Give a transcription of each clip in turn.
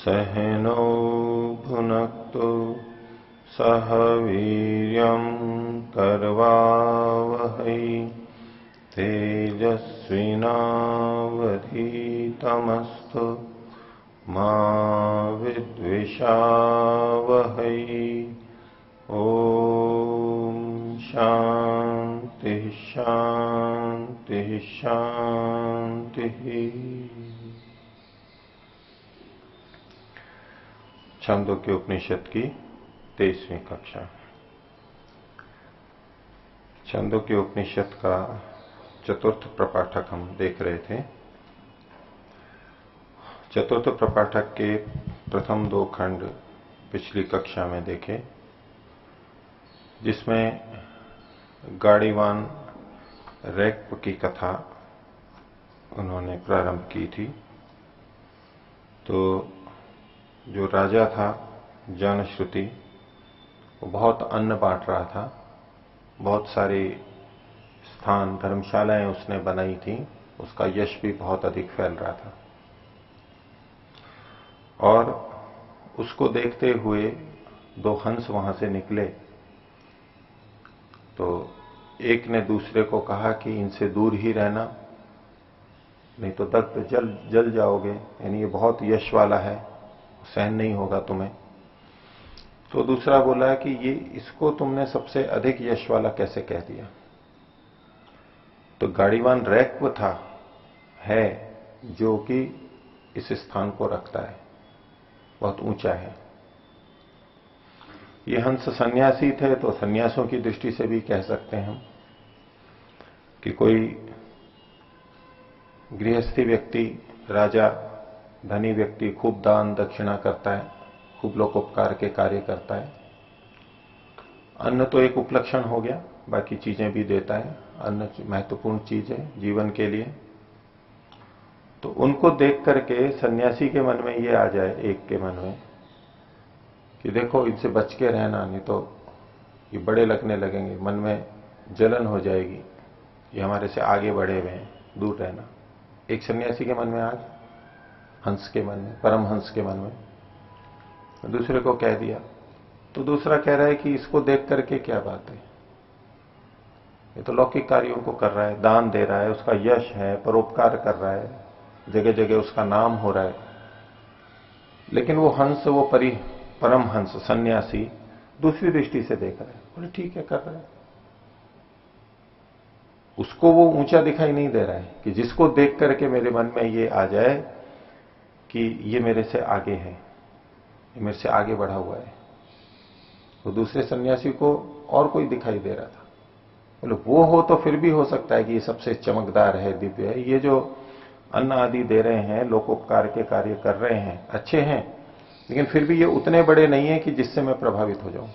सहनौ भुनक्तु सह वीर्यं करवावहै तेजस्विनावधीतमस्तु मा विद्विषावहै। ओम शांति शांति शांति। छांदोग्य उपनिषद की 23वीं कक्षा। छांदोग्य उपनिषद का चतुर्थ प्रपाठक हम देख रहे थे। चतुर्थ प्रपाठक के प्रथम 2 खंड पिछली कक्षा में देखे, जिसमें गाड़ीवान रैक्प की कथा उन्होंने प्रारंभ की थी। तो जो राजा था जनश्रुति, वो बहुत अन्न बांट रहा था, बहुत सारी स्थान धर्मशालाएं उसने बनाई थी, उसका यश भी बहुत अधिक फैल रहा था। और उसको देखते हुए 2 हंस वहां से निकले। तो एक ने दूसरे को कहा कि इनसे दूर ही रहना, नहीं तो दग्ध जल जाओगे, यानी ये बहुत यश वाला है, सहन नहीं होगा तुम्हें। तो दूसरा बोला कि ये इसको तुमने सबसे अधिक यश वाला कैसे कह दिया। तो गाड़ीवान रैक्व था, है, जो कि इस स्थान को रखता है, बहुत ऊंचा है। ये हंस सन्यासी थे, तो सन्यासों की दृष्टि से भी कह सकते हैं हम कि कोई गृहस्थी व्यक्ति, राजा, धनी व्यक्ति खूब दान दक्षिणा करता है, खूब लोकोपकार के कार्य करता है। अन्न तो एक उपलक्षण हो गया, बाकी चीजें भी देता है। अन्न महत्वपूर्ण चीज है जीवन के लिए। तो उनको देख करके सन्यासी के मन में ये आ जाए, एक के मन में, कि देखो इनसे बच के रहना, नहीं तो ये बड़े लगने लगेंगे, मन में जलन हो जाएगी, ये हमारे से आगे बढ़े हुए हैं, दूर रहना। एक सन्यासी के मन में आ गया, हंस के मन में, परम हंस के मन में। दूसरे को कह दिया। तो दूसरा कह रहा है कि इसको देख करके क्या बात है, ये तो लौकिक कार्यों को कर रहा है, दान दे रहा है, उसका यश है, परोपकार कर रहा है, जगह जगह उसका नाम हो रहा है। लेकिन वो हंस, वो परम हंस सन्यासी दूसरी दृष्टि से देख रहा है। बोले ठीक है, कर रहा है। उसको वो ऊंचा दिखाई नहीं दे रहा है कि जिसको देख करके मेरे मन में ये आ जाए कि ये मेरे से आगे है, ये मेरे से आगे बढ़ा हुआ है। तो दूसरे सन्यासी को और कोई दिखाई दे रहा था। बोले वो हो तो फिर भी हो सकता है कि ये सबसे चमकदार है, दिव्य है, ये जो अन्न आदि दे रहे हैं, लोकोपकार के कार्य कर रहे हैं, अच्छे हैं, लेकिन फिर भी ये उतने बड़े नहीं है कि जिससे मैं प्रभावित हो जाऊं,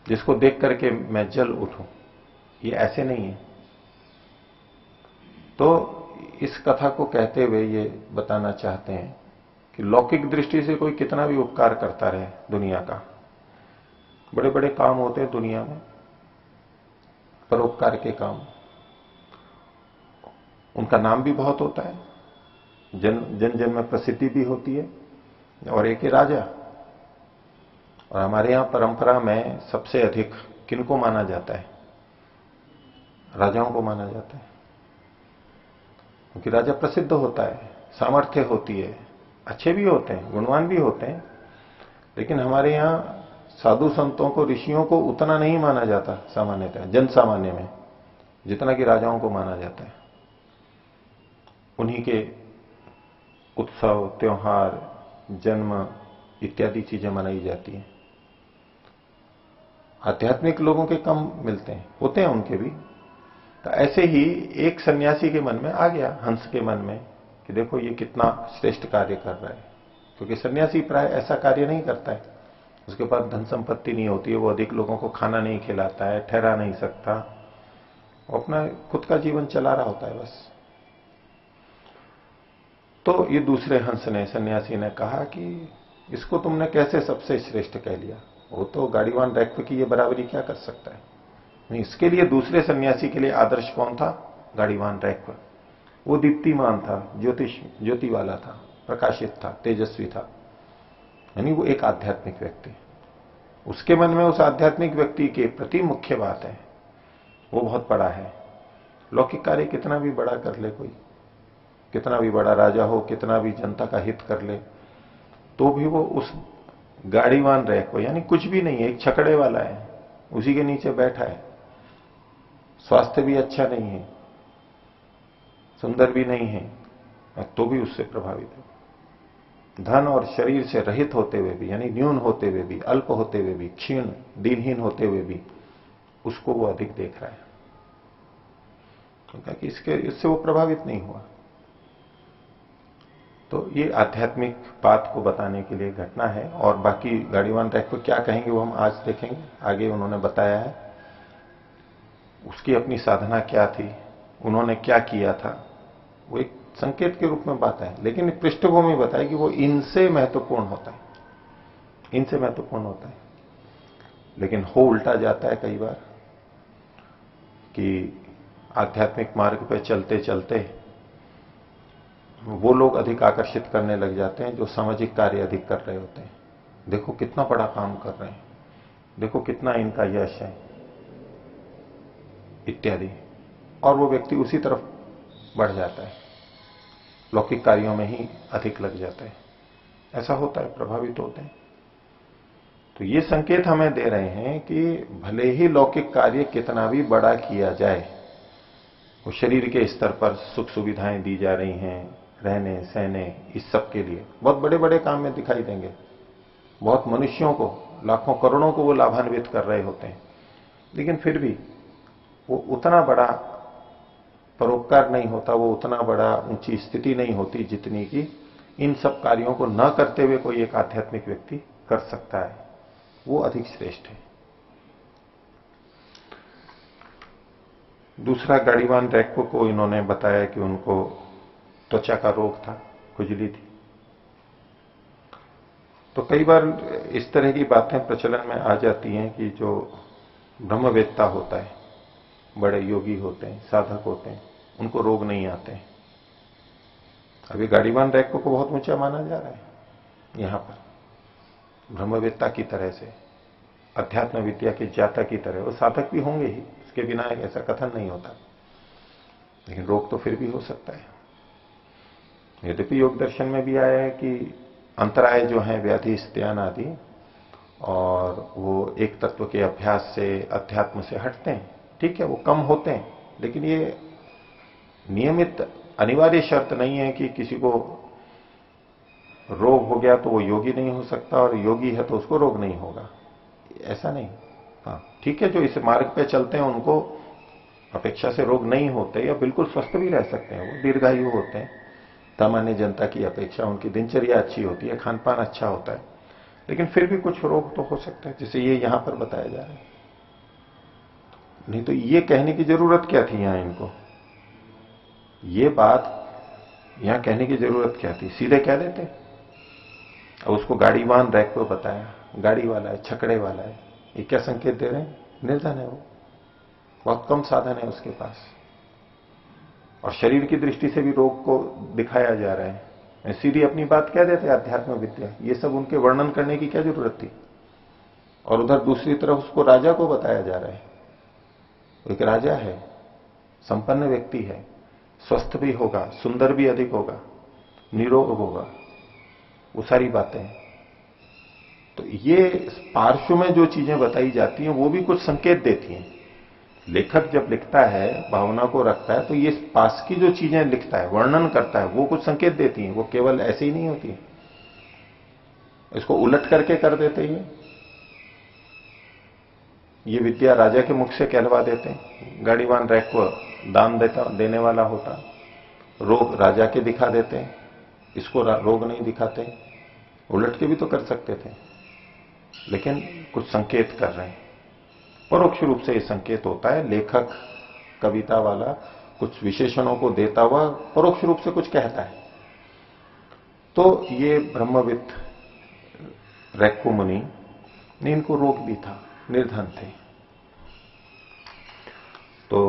जिसको देख करके मैं जल उठूं। ये ऐसे नहीं है। तो इस कथा को कहते हुए ये बताना चाहते हैं कि लौकिक दृष्टि से कोई कितना भी उपकार करता रहे, दुनिया का बड़े बड़े काम होते हैं दुनिया में, परोपकार के काम, उनका नाम भी बहुत होता है, जन जन में प्रसिद्धि भी होती है, और एक ही राजा। और हमारे यहां परंपरा में सबसे अधिक किनको माना जाता है? राजाओं को माना जाता है, क्योंकि राजा प्रसिद्ध होता है, सामर्थ्य होती है, अच्छे भी होते हैं, गुणवान भी होते हैं। लेकिन हमारे यहां साधु संतों को, ऋषियों को उतना नहीं माना जाता सामान्यतः, जन सामान्य में, जितना कि राजाओं को माना जाता है। उन्हीं के उत्सव, त्योहार, जन्म इत्यादि चीजें मनाई जाती हैं। आध्यात्मिक लोगों के कम मिलते हैं, होते हैं उनके भी। तो ऐसे ही एक सन्यासी के मन में आ गया, हंस के मन में, कि देखो ये कितना श्रेष्ठ कार्य कर रहा है। क्योंकि सन्यासी प्राय ऐसा कार्य नहीं करता है, उसके पास धन संपत्ति नहीं होती है, वो अधिक लोगों को खाना नहीं खिलाता है, ठहरा नहीं सकता, वो अपना खुद का जीवन चला रहा होता है बस। तो ये दूसरे हंस ने, सन्यासी ने कहा कि इसको तुमने कैसे सबसे श्रेष्ठ कह लिया, वो तो गाड़ीवान रैक्व की ये बराबरी क्या कर सकता है। नहीं, इसके लिए दूसरे सन्यासी के लिए आदर्श कौन था? गाड़ीवान रैक्व। वो दीप्तिमान था, ज्योति वाला था, प्रकाशित था, तेजस्वी था, यानी वो एक आध्यात्मिक व्यक्ति। उसके मन में उस आध्यात्मिक व्यक्ति के प्रति मुख्य बात है, वो बहुत बड़ा है। लौकिक कार्य कितना भी बड़ा कर ले कोई, कितना भी बड़ा राजा हो, कितना भी जनता का हित कर ले, तो भी वो उस गाड़ीवान रह को, यानी कुछ भी नहीं है, एक छकड़े वाला है, उसी के नीचे बैठा है, स्वास्थ्य भी अच्छा नहीं है, सुंदर भी नहीं है, तो भी उससे प्रभावित है। धन और शरीर से रहित होते हुए भी, यानी न्यून होते हुए भी, अल्प होते हुए भी, क्षीण दीनहीन होते हुए भी, उसको वो अधिक देख रहा है, क्योंकि इससे वो प्रभावित नहीं हुआ। तो ये आध्यात्मिक बात को बताने के लिए घटना है। और बाकी गाड़ीवान रैक को क्या कहेंगे वो हम आज देखेंगे, आगे उन्होंने बताया है उसकी अपनी साधना क्या थी, उन्होंने क्या किया था, वो एक संकेत के रूप में बात है, लेकिन पृष्ठभूमि बताए कि वो इनसे महत्वपूर्ण होता है, इनसे महत्वपूर्ण होता है। लेकिन हो उल्टा जाता है कई बार कि आध्यात्मिक मार्ग पर चलते चलते वो लोग अधिक आकर्षित करने लग जाते हैं जो सामाजिक कार्य अधिक कर रहे होते हैं। देखो कितना बड़ा काम कर रहे हैं, देखो कितना इनका यश है इत्यादि, और वो व्यक्ति उसी तरफ बढ़ जाता है, लौकिक कार्यों में ही अधिक लग जाता है। ऐसा होता है, प्रभावित होते हैं। तो ये संकेत हमें दे रहे हैं कि भले ही लौकिक कार्य कितना भी बड़ा किया जाए, वो शरीर के स्तर पर सुख सुविधाएं दी जा रही हैं, रहने सहने, इस सब के लिए बहुत बड़े बड़े काम में दिखाई देंगे, बहुत मनुष्यों को, लाखों करोड़ों को वो लाभान्वित कर रहे होते हैं, लेकिन फिर भी वो उतना बड़ा परोपकार नहीं होता, वो उतना बड़ा ऊंची स्थिति नहीं होती जितनी कि इन सब कार्यों को न करते हुए कोई एक आध्यात्मिक व्यक्ति कर सकता है, वो अधिक श्रेष्ठ है। दूसरा, गाड़ीवान रैक्को को इन्होंने बताया कि उनको त्वचा का रोग था, खुजली थी। तो कई बार इस तरह की बातें प्रचलन में आ जाती हैं कि जो ब्रह्मवेत्ता होता है, बड़े योगी होते हैं, साधक होते हैं, उनको रोग नहीं आते हैं। अभी गाड़ीवान रैक्को को बहुत ऊंचा माना जा रहा है यहां पर, ब्रह्मवेत्ता की तरह से, अध्यात्म विद्या के ज्ञाता की तरह। वो साधक भी होंगे ही, इसके बिना एक ऐसा कथन नहीं होता, लेकिन रोग तो फिर भी हो सकता है। यद्यपि योग दर्शन में भी आया है कि अंतराय जो है व्याधि स्त्यान आदि, और वो एक तत्व के अभ्यास से, अध्यात्म से हटते हैं, ठीक है, वो कम होते हैं, लेकिन ये नियमित अनिवार्य शर्त नहीं है कि किसी को रोग हो गया तो वो योगी नहीं हो सकता, और योगी है तो उसको रोग नहीं होगा, ऐसा नहीं। हाँ ठीक है, जो इस मार्ग पे चलते हैं उनको अपेक्षा से रोग नहीं होते, या बिल्कुल स्वस्थ भी रह सकते हैं, वो दीर्घायु होते हैं, सामान्य जनता की अपेक्षा उनकी दिनचर्या अच्छी होती है, खान पान अच्छा होता है, लेकिन फिर भी कुछ रोग तो हो सकता है, जिसे ये यहां पर बताया जा रहा है। नहीं तो ये कहने की जरूरत क्या थी यहां इनको, ये बात यहां कहने की जरूरत क्या थी, सीधे कह देते। अब उसको गाड़ीवान रैक को बताया, गाड़ी वाला है, छकड़े वाला है, ये क्या संकेत दे रहे हैं, निर्धन है वो, बहुत कम साधन है उसके पास, और शरीर की दृष्टि से भी रोग को दिखाया जा रहा है। सीधी अपनी बात कह देते अध्यात्म विद्या, ये सब उनके वर्णन करने की क्या जरूरत थी। और उधर दूसरी तरफ उसको राजा को बताया जा रहा है, एक राजा है, संपन्न व्यक्ति है, स्वस्थ भी होगा, सुंदर भी अधिक होगा, निरोग होगा, वो सारी बातें हैं। तो ये पार्श्व में जो चीजें बताई जाती हैं वो भी कुछ संकेत देती हैं। लेखक जब लिखता है, भावना को रखता है, तो ये पास की जो चीजें लिखता है, वर्णन करता है, वो कुछ संकेत देती हैं, वो केवल ऐसे ही नहीं होती। इसको उलट करके कर देते ही ये विद्या राजा के मुख से कहलवा देते हैं, गाड़ीवान रैक को दान देने वाला होता, रोग राजा के दिखा देते हैं, इसको रोग नहीं दिखाते, उलट के भी तो कर सकते थे, लेकिन कुछ संकेत कर रहे हैं। परोक्ष रूप से यह संकेत होता है, लेखक कविता वाला कुछ विशेषणों को देता हुआ परोक्ष रूप से कुछ कहता है। तो ये ब्रह्मविद रैक्को मुनि ने, इनको रोग भी था, निर्धन थे। तो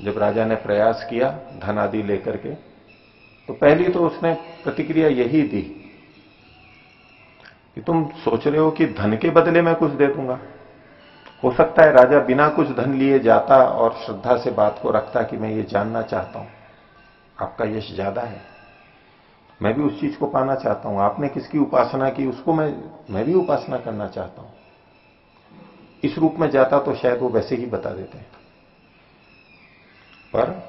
जब राजा ने प्रयास किया धन आदि लेकर के, तो पहली तो उसने प्रतिक्रिया यही दी कि तुम सोच रहे हो कि धन के बदले मैं कुछ दे दूंगा। हो सकता है राजा बिना कुछ धन लिए जाता और श्रद्धा से बात को रखता कि मैं ये जानना चाहता हूं, आपका यश ज्यादा है, मैं भी उस चीज को पाना चाहता हूं, आपने किसकी उपासना की उसको मैं भी उपासना करना चाहता हूं। इस रूप में जाता तो शायद वो वैसे ही बता देते हैं। पर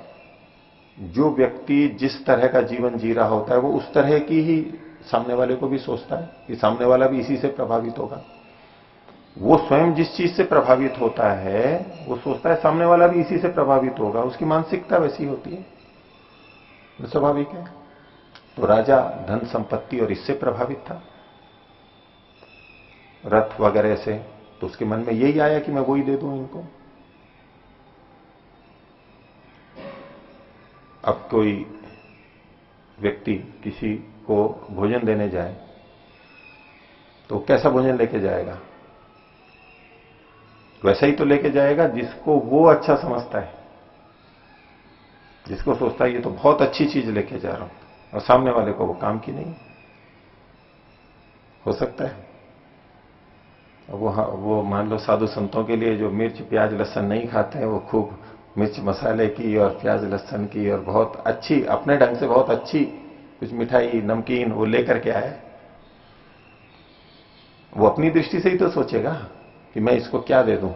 जो व्यक्ति जिस तरह का जीवन जी रहा होता है वो उस तरह की ही सामने वाले को भी सोचता है कि सामने वाला भी इसी से प्रभावित होगा। वो स्वयं जिस चीज से प्रभावित होता है वो सोचता है सामने वाला भी इसी से प्रभावित होगा, उसकी मानसिकता वैसी होती है, स्वाभाविक है। तो राजा धन संपत्ति और इससे प्रभावित था, रथ वगैरह से, तो उसके मन में यही आया कि मैं वही दे दूं इनको। अब कोई व्यक्ति किसी को भोजन देने जाए तो कैसा भोजन लेके जाएगा? वैसा ही तो लेके जाएगा जिसको वो अच्छा समझता है, जिसको सोचता है ये तो बहुत अच्छी चीज लेके जा रहा हूं, और सामने वाले को वो काम की नहीं। हो सकता है वो मान लो साधु संतों के लिए जो मिर्च प्याज लहसुन नहीं खाते हैं वो खूब मिर्च मसाले की और प्याज लहसुन की और बहुत अच्छी अपने ढंग से बहुत अच्छी कुछ मिठाई नमकीन वो लेकर के आए। वो अपनी दृष्टि से ही तो सोचेगा कि मैं इसको क्या दे दूं।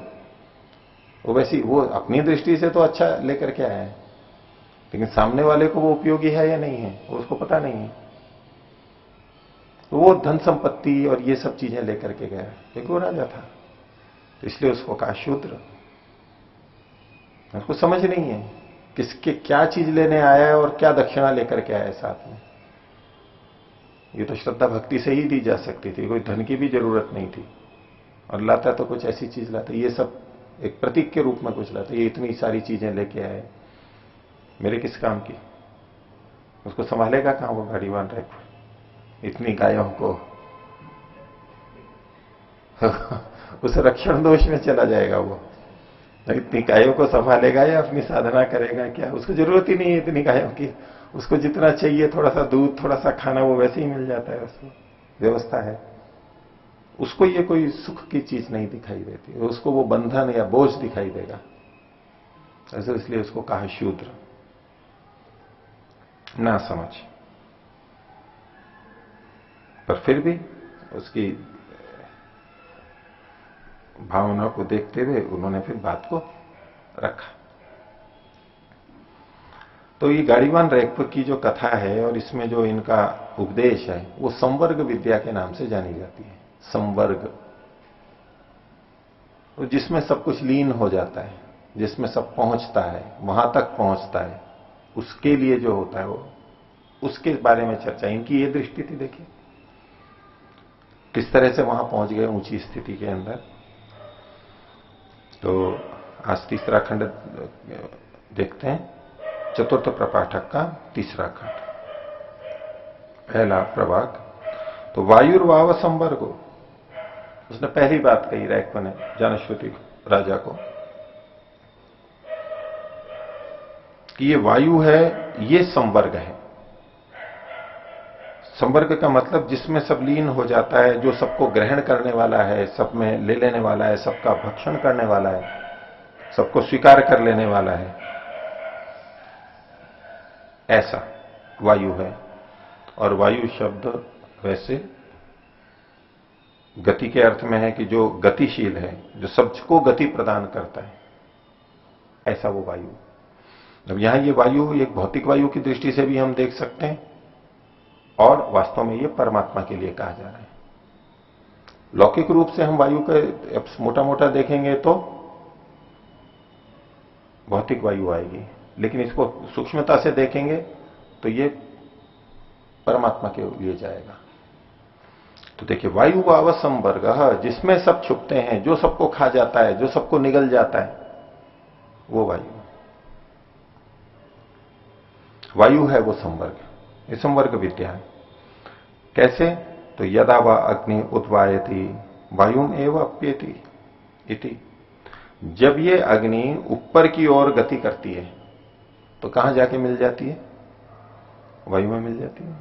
वो अपनी दृष्टि से तो अच्छा लेकर के आया है, लेकिन सामने वाले को वो उपयोगी है या नहीं है वो उसको पता नहीं है। तो वो धन संपत्ति और ये सब चीजें लेकर के गया, क्योंकि वो राजा था, तो इसलिए उसको कहा शूद्र। उसको समझ नहीं है किसके क्या चीज लेने आया है और क्या दक्षिणा लेकर के आया है साथ में। ये तो श्रद्धा भक्ति से ही दी जा सकती थी, कोई धन की भी जरूरत नहीं थी, और लाता तो कुछ ऐसी चीज लाता, ये सब एक प्रतीक के रूप में कुछ लाता, ये इतनी सारी चीजें लेके आए मेरे किस काम की। उसको संभालेगा कहां वो गाड़ीवान रहे इतनी गायों को उस रक्षण दोष में चला जाएगा वो। इतनी गायों को संभालेगा या अपनी साधना करेगा क्या? उसको जरूरत ही नहीं है इतनी गायों की, उसको जितना चाहिए थोड़ा सा दूध थोड़ा सा खाना वो वैसे ही मिल जाता है, उसको व्यवस्था है। उसको ये कोई सुख की चीज नहीं दिखाई देती, उसको वो बंधन या बोझ दिखाई देगा। ऐसे इसलिए उसको कहा शूद्र, ना समझ। पर फिर भी उसकी भावना को देखते हुए उन्होंने फिर बात को रखा। तो ये गाड़ीवान रैकपुर की जो कथा है और इसमें जो इनका उपदेश है वो संवर्ग विद्या के नाम से जानी जाती है। संवर्ग, तो जिसमें सब कुछ लीन हो जाता है, जिसमें सब पहुंचता है, वहां तक पहुंचता है, उसके लिए जो होता है वो, उसके बारे में चर्चा। इनकी ये दृष्टि थी, देखिए किस तरह से वहां पहुंच गए ऊंची स्थिति के अंदर। तो आज तीसरा खंड देखते हैं, चतुर्थ प्रपाठक का तीसरा खंड, पहला प्रभाग। तो वायुर्वाव संवर्गो, उसने पहली बात कही रैक्व ने जानश्रुति राजा को कि ये वायु है, ये संवर्ग है। संवर्ग का मतलब जिसमें सब लीन हो जाता है, जो सबको ग्रहण करने वाला है, सब में ले लेने वाला है, सबका भक्षण करने वाला है, सबको स्वीकार कर लेने वाला है, ऐसा वायु है। और वायु शब्द वैसे गति के अर्थ में है कि जो गतिशील है, जो सबको गति प्रदान करता है, ऐसा वो वायु। अब यहां ये वायु एक भौतिक वायु की दृष्टि से भी हम देख सकते हैं, और वास्तव में ये परमात्मा के लिए कहा जा रहा है। लौकिक रूप से हम वायु का मोटा मोटा देखेंगे तो भौतिक वायु आएगी, लेकिन इसको सूक्ष्मता से देखेंगे तो ये परमात्मा के लिए जाएगा। तो देखिए, वायु वाव संवर्ग, जिसमें सब छुपते हैं, जो सबको खा जाता है, जो सबको निगल जाता है, वो वायु। वायु है वो संवर्ग, ये संवर्ग विद्या है। कैसे? तो यदा वा अग्नि उद्वायति वायुम एव अप्येति इति। जब ये अग्नि ऊपर की ओर गति करती है तो कहां जाके मिल जाती है? वायु में मिल जाती है।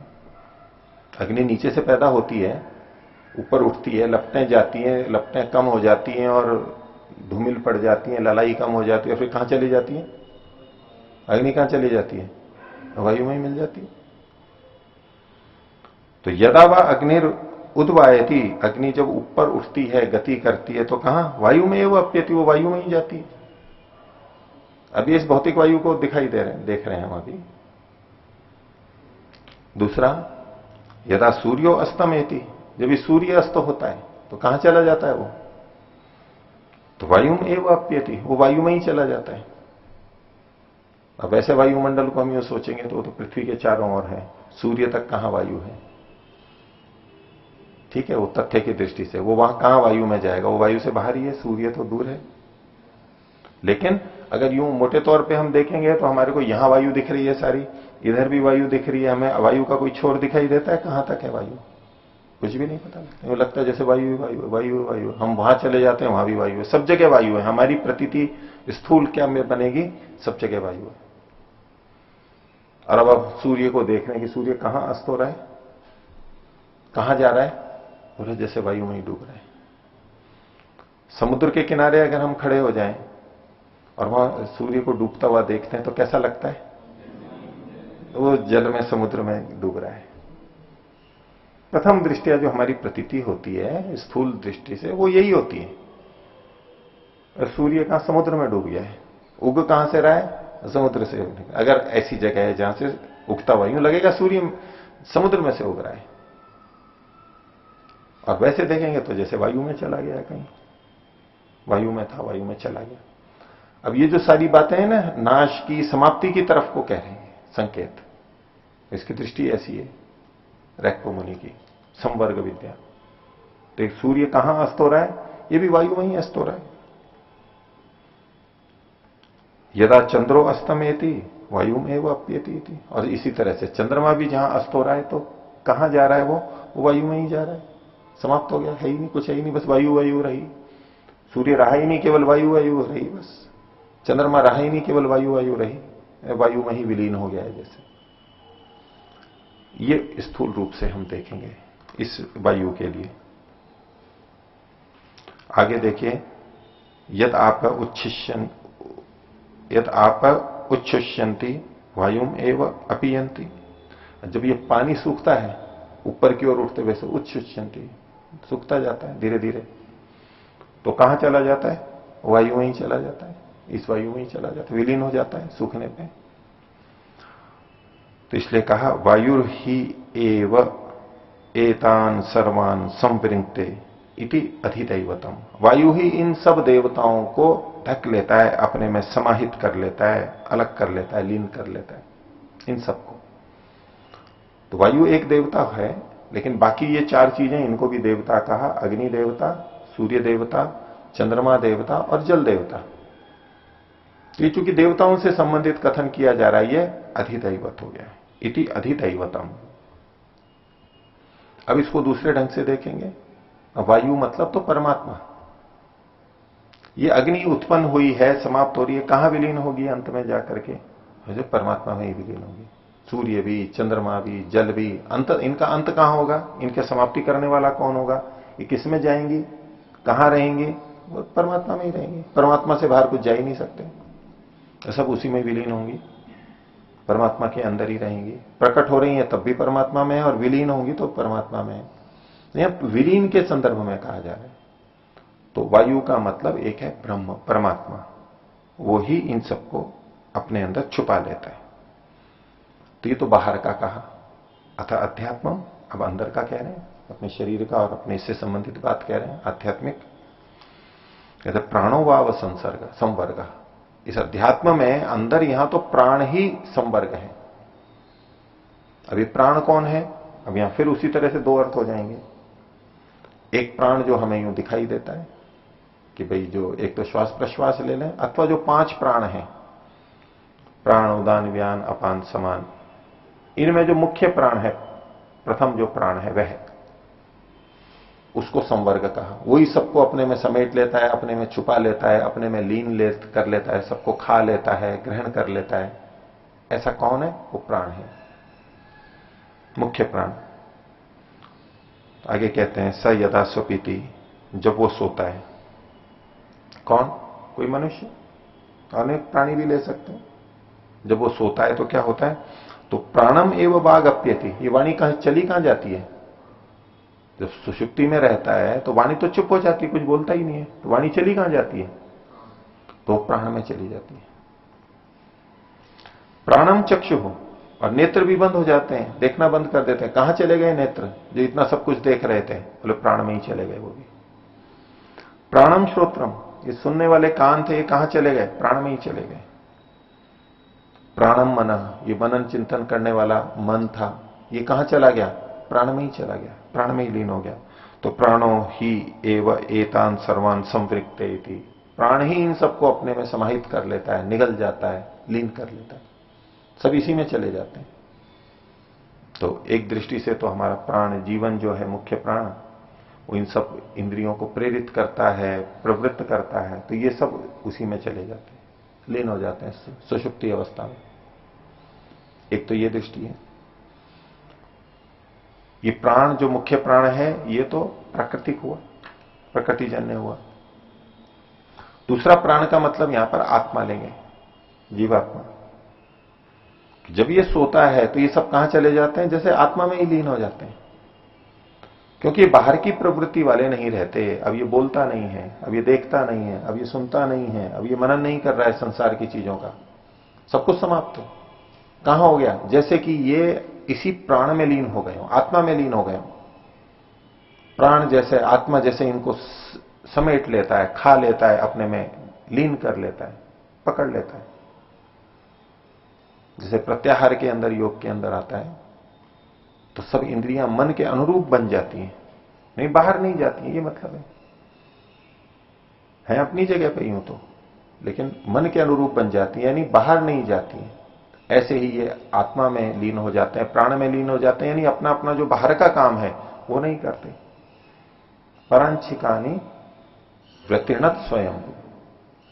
अग्नि नीचे से पैदा होती है, ऊपर उठती है, लपटें जाती हैं, लपटें कम हो जाती हैं और धूमिल पड़ जाती है, ललाई कम हो जाती है, फिर कहां चली जाती है? अग्नि कहां चली जाती है? वायु में ही मिल जाती है। तो यदा वा अग्निर उद्वायती, अग्नि जब ऊपर उठती है, गति करती है, तो कहां? वायु में वो अप्यति, वो वायु में ही जाती है। अभी इस भौतिक वायु को दिखाई दे रहे हैं, देख रहे हैं हम अभी। दूसरा, यदा सूर्यो अस्तमेति, जब ये सूर्य अस्त होता है तो कहां चला जाता है वो? तो वायु में एवं अप्यति, वो वायु में ही चला जाता है। अब ऐसे वायुमंडल को हम यूं सोचेंगे तो पृथ्वी के चारों ओर है, सूर्य तक कहां वायु है? ठीक है, वो तथ्य की दृष्टि से वो वहां कहां वायु में जाएगा? वो वायु से बाहर ही है, सूर्य तो दूर है। लेकिन अगर यूं मोटे तौर पे हम देखेंगे तो हमारे को यहां वायु दिख रही है सारी, इधर भी वायु दिख रही है, हमें वायु का कोई छोर दिखाई देता है? कहां तक है वायु? कुछ भी नहीं पता लगता। वो लगता है जैसे वायु वायु वायु वायु, हम वहां चले जाते हैं, वहां भी वायु है, सब जगह वायु है। हमारी प्रतीति स्थूल क्या में बनेगी? सब जगह वायु है। और अब आप सूर्य को देख रहे हैं कि सूर्य कहां अस्त हो रहा है, कहां जा रहा है? बोले जैसे वायु में ही डूब रहा है। समुद्र के किनारे अगर हम खड़े हो जाएं और वहां सूर्य को डूबता हुआ देखते हैं तो कैसा लगता है? वो जल में, समुद्र में डूब रहा है। प्रथम दृष्टिया जो हमारी प्रतीति होती है स्थूल दृष्टि से, वो यही होती है। और सूर्य कहां? समुद्र में डूब गया है। उग कहां से रहा है? समुद्र से। अगर ऐसी जगह है जहां से उगता हुआ यूं लगेगा सूर्य समुद्र में से उग रहा है, और वैसे देखेंगे तो जैसे वायु में चला गया, कहीं वायु में था, वायु में चला गया। अब ये जो सारी बातें हैं ना, नाश की, समाप्ति की तरफ को कह रहे हैं संकेत। इसकी दृष्टि ऐसी है रैक्को मुनि की, संवर्ग विद्या। तो एक सूर्य कहां अस्त हो रहा है? ये भी वायु में ही अस्त हो रहा है। यदा चंद्रो अस्तमेति वायु में वो अप्येति। और इसी तरह से चंद्रमा भी जहां अस्त हो रहा है तो कहां जा रहा है? वो वायु में ही जा रहा है। समाप्त हो गया, है ही नहीं, कुछ है ही नहीं, बस वायु वायु रही। सूर्य रहा ही नहीं, केवल वायु वायु रही बस। चंद्रमा रहा ही नहीं, केवल वायु वायु रही, वायु में ही विलीन हो गया है जैसे। ये स्थूल रूप से हम देखेंगे इस वायु के लिए। आगे देखिए, यद आप उच्छिष्यंती वायुम एव अपीयंती। जब ये पानी सूखता है ऊपर की ओर उठते वैसे उच्छिष्यंती, सूखता जाता है धीरे धीरे, तो कहां चला जाता है? वायु में ही चला जाता है, इस वायु में ही चला जाता है, विलीन हो जाता है सूखने पे। तो इसलिए कहा वायुर ही एव एतान सर्वान संवृंगते इति अधिदैवतम। वायु ही इन सब देवताओं को ढक लेता है, अपने में समाहित कर लेता है, अलग कर लेता है, लीन कर लेता है इन सबको। तो वायु एक देवता है, लेकिन बाकी ये चार चीजें, इनको भी देवता कहा। अग्नि देवता, सूर्य देवता, चंद्रमा देवता और जल देवता। ये चूंकि देवताओं से संबंधित कथन किया जा रहा है, ये अधिदैवत हो गया है, इति अधिदैवतम। अब इसको दूसरे ढंग से देखेंगे। वायु मतलब तो परमात्मा। ये अग्नि उत्पन्न हुई है, समाप्त हो रही है, कहां विलीन होगी अंत में जाकर के? परमात्मा में ही विलीन होगी। सूर्य भी, चंद्रमा भी, जल भी, अंत, इनका अंत कहां होगा? इनके समाप्ति करने वाला कौन होगा? ये किस में जाएंगी, कहां रहेंगी? वो परमात्मा में ही रहेंगी। परमात्मा से बाहर कुछ जा ही नहीं सकते, सब उसी में विलीन होंगी, परमात्मा के अंदर ही रहेंगी। प्रकट हो रही है तब भी परमात्मा में है, और विलीन होंगी तो परमात्मा में है। यह विलीन के संदर्भ में कहा जा रहा है। तो वायु का मतलब एक है ब्रह्म, परमात्मा, वो ही इन सबको अपने अंदर छुपा लेता है। तो ये तो बाहर का कहा। अथा अध्यात्म, अब अंदर का कह रहे हैं, अपने शरीर का और अपने इससे संबंधित बात कह रहे हैं, आध्यात्मिक। कहते प्राणो वाव संसर्ग संवर्ग। इस अध्यात्म में अंदर यहां तो प्राण ही संवर्ग है। अभी प्राण कौन है? अब यहां फिर उसी तरह से दो अर्थ हो जाएंगे। एक प्राण जो हमें यूं दिखाई देता है कि भाई जो एक तो श्वास प्रश्वास ले लें, अथवा जो पांच प्राण हैं, प्राण, उदान, व्यान, अपान, समान, इनमें जो मुख्य प्राण है, प्रथम जो प्राण है वह, उसको संवर्ग कहा। वही सबको अपने में समेट लेता है, अपने में छुपा लेता है, अपने में लीन कर लेता है, सबको खा लेता है, ग्रहण कर लेता है। ऐसा कौन है? वो प्राण है। मुख्य प्राण। आगे कहते हैं स यदा स्वपीति, जब वो सोता है। कौन? कोई मनुष्य, अनेक प्राणी भी ले सकते हैं। जब वो सोता है तो क्या होता है? तो प्राणम एवं वाग अप्यति, ये वाणी कहां जाती है? जब सुषुप्ति में रहता है तो वाणी तो चुप हो जाती है, कुछ बोलता ही नहीं है, तो वाणी चली कहां जाती है? तो प्राण में चली जाती है। प्राणम चक्षु हो, और नेत्र भी बंद हो जाते हैं, देखना बंद कर देते हैं। कहां चले गए नेत्र जो इतना सब कुछ देख रहे थे? बोले प्राण में ही चले गए वो भी। प्राणम श्रोत्रम, ये सुनने वाले कान थे, ये कहां चले गए? प्राण में ही चले गए। प्राणम मन, ये मनन चिंतन करने वाला मन था, ये कहां चला गया? प्राण में ही चला गया, प्राण में ही लीन हो गया। तो प्राणो ही एव एतान सर्वान संवृक्ते इति, प्राण ही इन सबको अपने में समाहित कर लेता है, निगल जाता है, लीन कर लेता है, सब इसी में चले जाते हैं। तो एक दृष्टि से तो हमारा प्राण जीवन जो है, मुख्य प्राण, वो इन सब इंद्रियों को प्रेरित करता है, प्रवृत्त करता है, तो ये सब उसी में चले जाते हैं, लीन हो जाते हैं सुषुप्ति अवस्था में। एक तो ये दृष्टि है। ये प्राण जो मुख्य प्राण है, ये तो प्राकृतिक हुआ, प्रकृतिजन्य हुआ। दूसरा प्राण का मतलब यहां पर आत्मा लेंगे, जीवात्मा। जब ये सोता है तो ये सब कहां चले जाते हैं? जैसे आत्मा में ही लीन हो जाते हैं, क्योंकि बाहर की प्रवृत्ति वाले नहीं रहते। अब ये बोलता नहीं है, अब ये देखता नहीं है, अब ये सुनता नहीं है, अब ये मनन नहीं कर रहा है संसार की चीजों का, सब कुछ समाप्त है। कहां हो गया? जैसे कि ये इसी प्राण में लीन हो गए हो, आत्मा में लीन हो गए हो। प्राण जैसे, आत्मा जैसे इनको समेट लेता है, खा लेता है, अपने में लीन कर लेता है, पकड़ लेता है। जैसे प्रत्याहार के अंदर, योग के अंदर आता है, तो सब इंद्रियां मन के अनुरूप बन जाती हैं, नहीं बाहर नहीं जाती हैं, ये मतलब है अपनी जगह पे यूं तो, लेकिन मन के अनुरूप बन जाती है, यानी बाहर नहीं जाती हैं। ऐसे ही ये आत्मा में लीन हो जाते हैं, प्राण में लीन हो जाते हैं, यानी अपना अपना जो बाहर का काम है वो नहीं करते। परांशिकानी व्यतीर्णत स्वयं,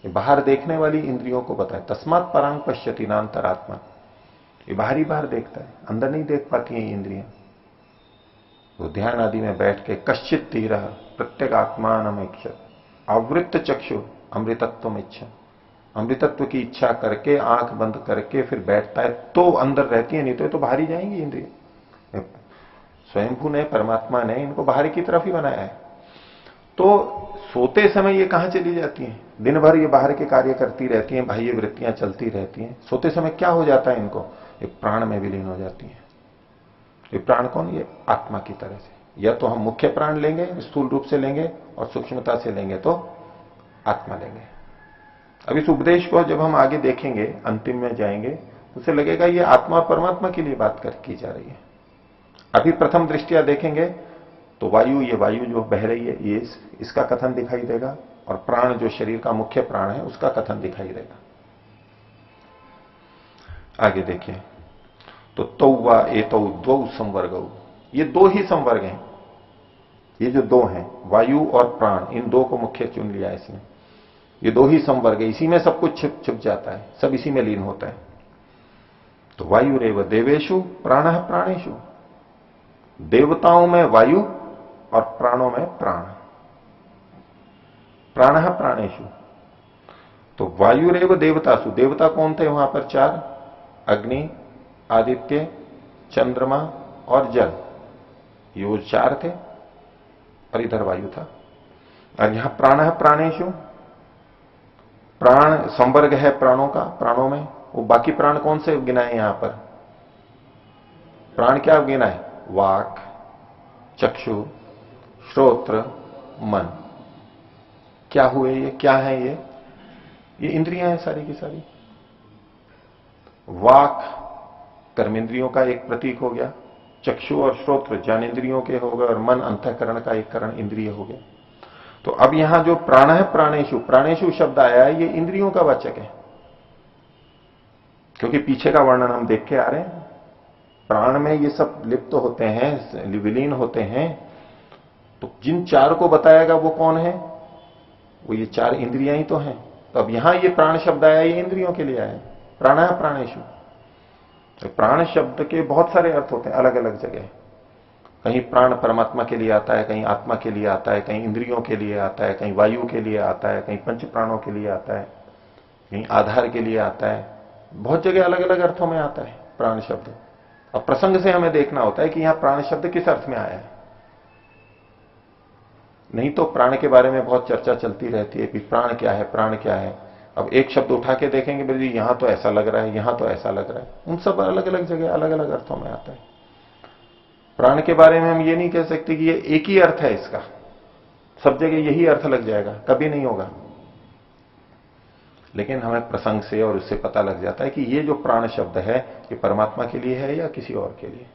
ये बाहर देखने वाली इंद्रियों को बताए। तस्मात् परांग पश्यति नान्तरात्मा, ये बाहर ही बाहर देखता है, अंदर नहीं देख पाती है ये इंद्रियां। वो ध्यान आदि में बैठ के कश्चित धीरः प्रत्येक आत्मानमेक्षत आवृत्त चक्षु अमृतत्व इच्छा, अमृतत्व की इच्छा करके आंख बंद करके फिर बैठता है तो अंदर रहती है, नहीं तो ये तो बाहर ही जाएंगी इंद्रिय। स्वयंभू ने, परमात्मा ने इनको बाहर की तरफ ही बनाया है। तो सोते समय ये कहां चली जाती हैं? दिन भर ये बाहर के कार्य करती रहती हैं, बाह्य वृत्तियां चलती रहती हैं। सोते समय क्या हो जाता है इनको? ये प्राण में विलीन हो जाती है। ये प्राण कौन? ये आत्मा की तरह से। या तो हम मुख्य प्राण लेंगे, स्थूल रूप से लेंगे, और सूक्ष्मता से लेंगे तो आत्मा लेंगे। अब इस उपदेश को जब हम आगे देखेंगे, अंतिम में जाएंगे, तो उसे लगेगा ये आत्मा और परमात्मा के लिए बात की जा रही है। अभी प्रथम दृष्टिया देखेंगे तो वायु, ये वायु जो बह रही है, ये इसका कथन दिखाई देगा, और प्राण जो शरीर का मुख्य प्राण है उसका कथन दिखाई देगा। आगे देखिए, तो तौवा एतौ द्वौ संवर्गौ, ये दो ही संवर्ग हैं। ये जो दो हैं, वायु और प्राण, इन दो को मुख्य चुन लिया इसने। ये दो ही संवर्ग है, इसी में सब कुछ छिप जाता है, सब इसी में लीन होता है। तो वायुरेव देवेशु प्राणः प्राणेशु, देवताओं में वायु और प्राणों में प्राण। प्राणः प्राणेशु, तो वायुरेव देवतासु, देवता कौन थे वहां पर? चार, अग्नि, आदित्य, चंद्रमा और जल, ये वो चार थे, और इधर वायु था। और यहां प्राणः प्राणेशु, प्राण संवर्ग है प्राणों का, प्राणों में। वो बाकी प्राण कौन से गिनाए यहां पर? प्राण क्या गिनाए? वाक, चक्षु, श्रोत्र, मन। क्या हुए ये? क्या है ये इंद्रियां हैं सारी की सारी। वाक कर्मेंद्रियों का एक प्रतीक हो गया, चक्षु और श्रोत्र ज्ञानेंद्रियों के हो गए, और मन अंतःकरण का एक करण इंद्रिय हो गया। तो अब यहां जो प्राण है प्राणेशु, प्राणेशु शब्द आया है, ये इंद्रियों का वाचक है, क्योंकि पीछे का वर्णन हम देख के आ रहे हैं। प्राण में ये सब लिप्त होते हैं, विलीन होते हैं। तो जिन चार को बताएगा वो कौन है? वो ये चार इंद्रियां ही तो हैं। तो अब यहां ये प्राण शब्द आया, ये इंद्रियों के लिए आया, प्राणः प्राणेशु। तो प्राण शब्द के बहुत सारे अर्थ होते हैं अलग अलग जगह। कहीं प्राण परमात्मा के लिए आता है, कहीं आत्मा के लिए आता है, कहीं इंद्रियों के लिए आता है, कहीं वायु के लिए आता है, कहीं पंच प्राणों के लिए आता है, कहीं आधार के लिए आता है। बहुत जगह अलग अलग अर्थों में आता है प्राण शब्द। अब प्रसंग से हमें देखना होता है कि यहां प्राण शब्द किस अर्थ में आया है। नहीं तो प्राण के बारे में बहुत चर्चा चलती रहती है कि प्राण क्या है, प्राण क्या है। अब एक शब्द उठा के देखेंगे बोलिए यहां तो ऐसा लग रहा है, यहां तो ऐसा लग रहा है। उन सब अलग अलग जगह अलग अलग अर्थों में आता है। प्राण के बारे में हम ये नहीं कह सकते कि ये एक ही अर्थ है इसका, सब जगह यही अर्थ लग जाएगा, कभी नहीं होगा। लेकिन हमें प्रसंग से और उससे पता लग जाता है कि ये जो प्राण शब्द है ये परमात्मा के लिए है या किसी और के लिए।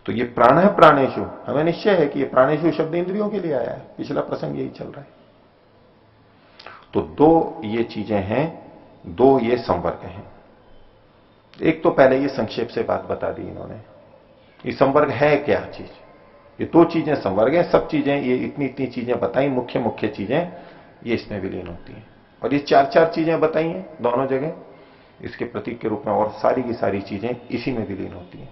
तो ये प्राण है प्राणेशु, हमें निश्चय है कि ये प्राणेशु शब्द इंद्रियों के लिए आया है। पिछला प्रसंग यही चल रहा है। तो दो ये चीजें हैं, दो ये संवर्ग हैं। एक तो पहले ये संक्षेप से बात बता दी इन्होंने, ये संवर्ग है क्या चीज। ये दो चीजें संवर्ग है, सब चीजें ये इतनी इतनी चीजें बताई, मुख्य मुख्य चीजें ये इसमें विलीन होती हैं। और ये चार चार चीजें बताई हैं दोनों जगह इसके प्रतीक के रूप में, और सारी की सारी चीजें इसी में विलीन होती हैं।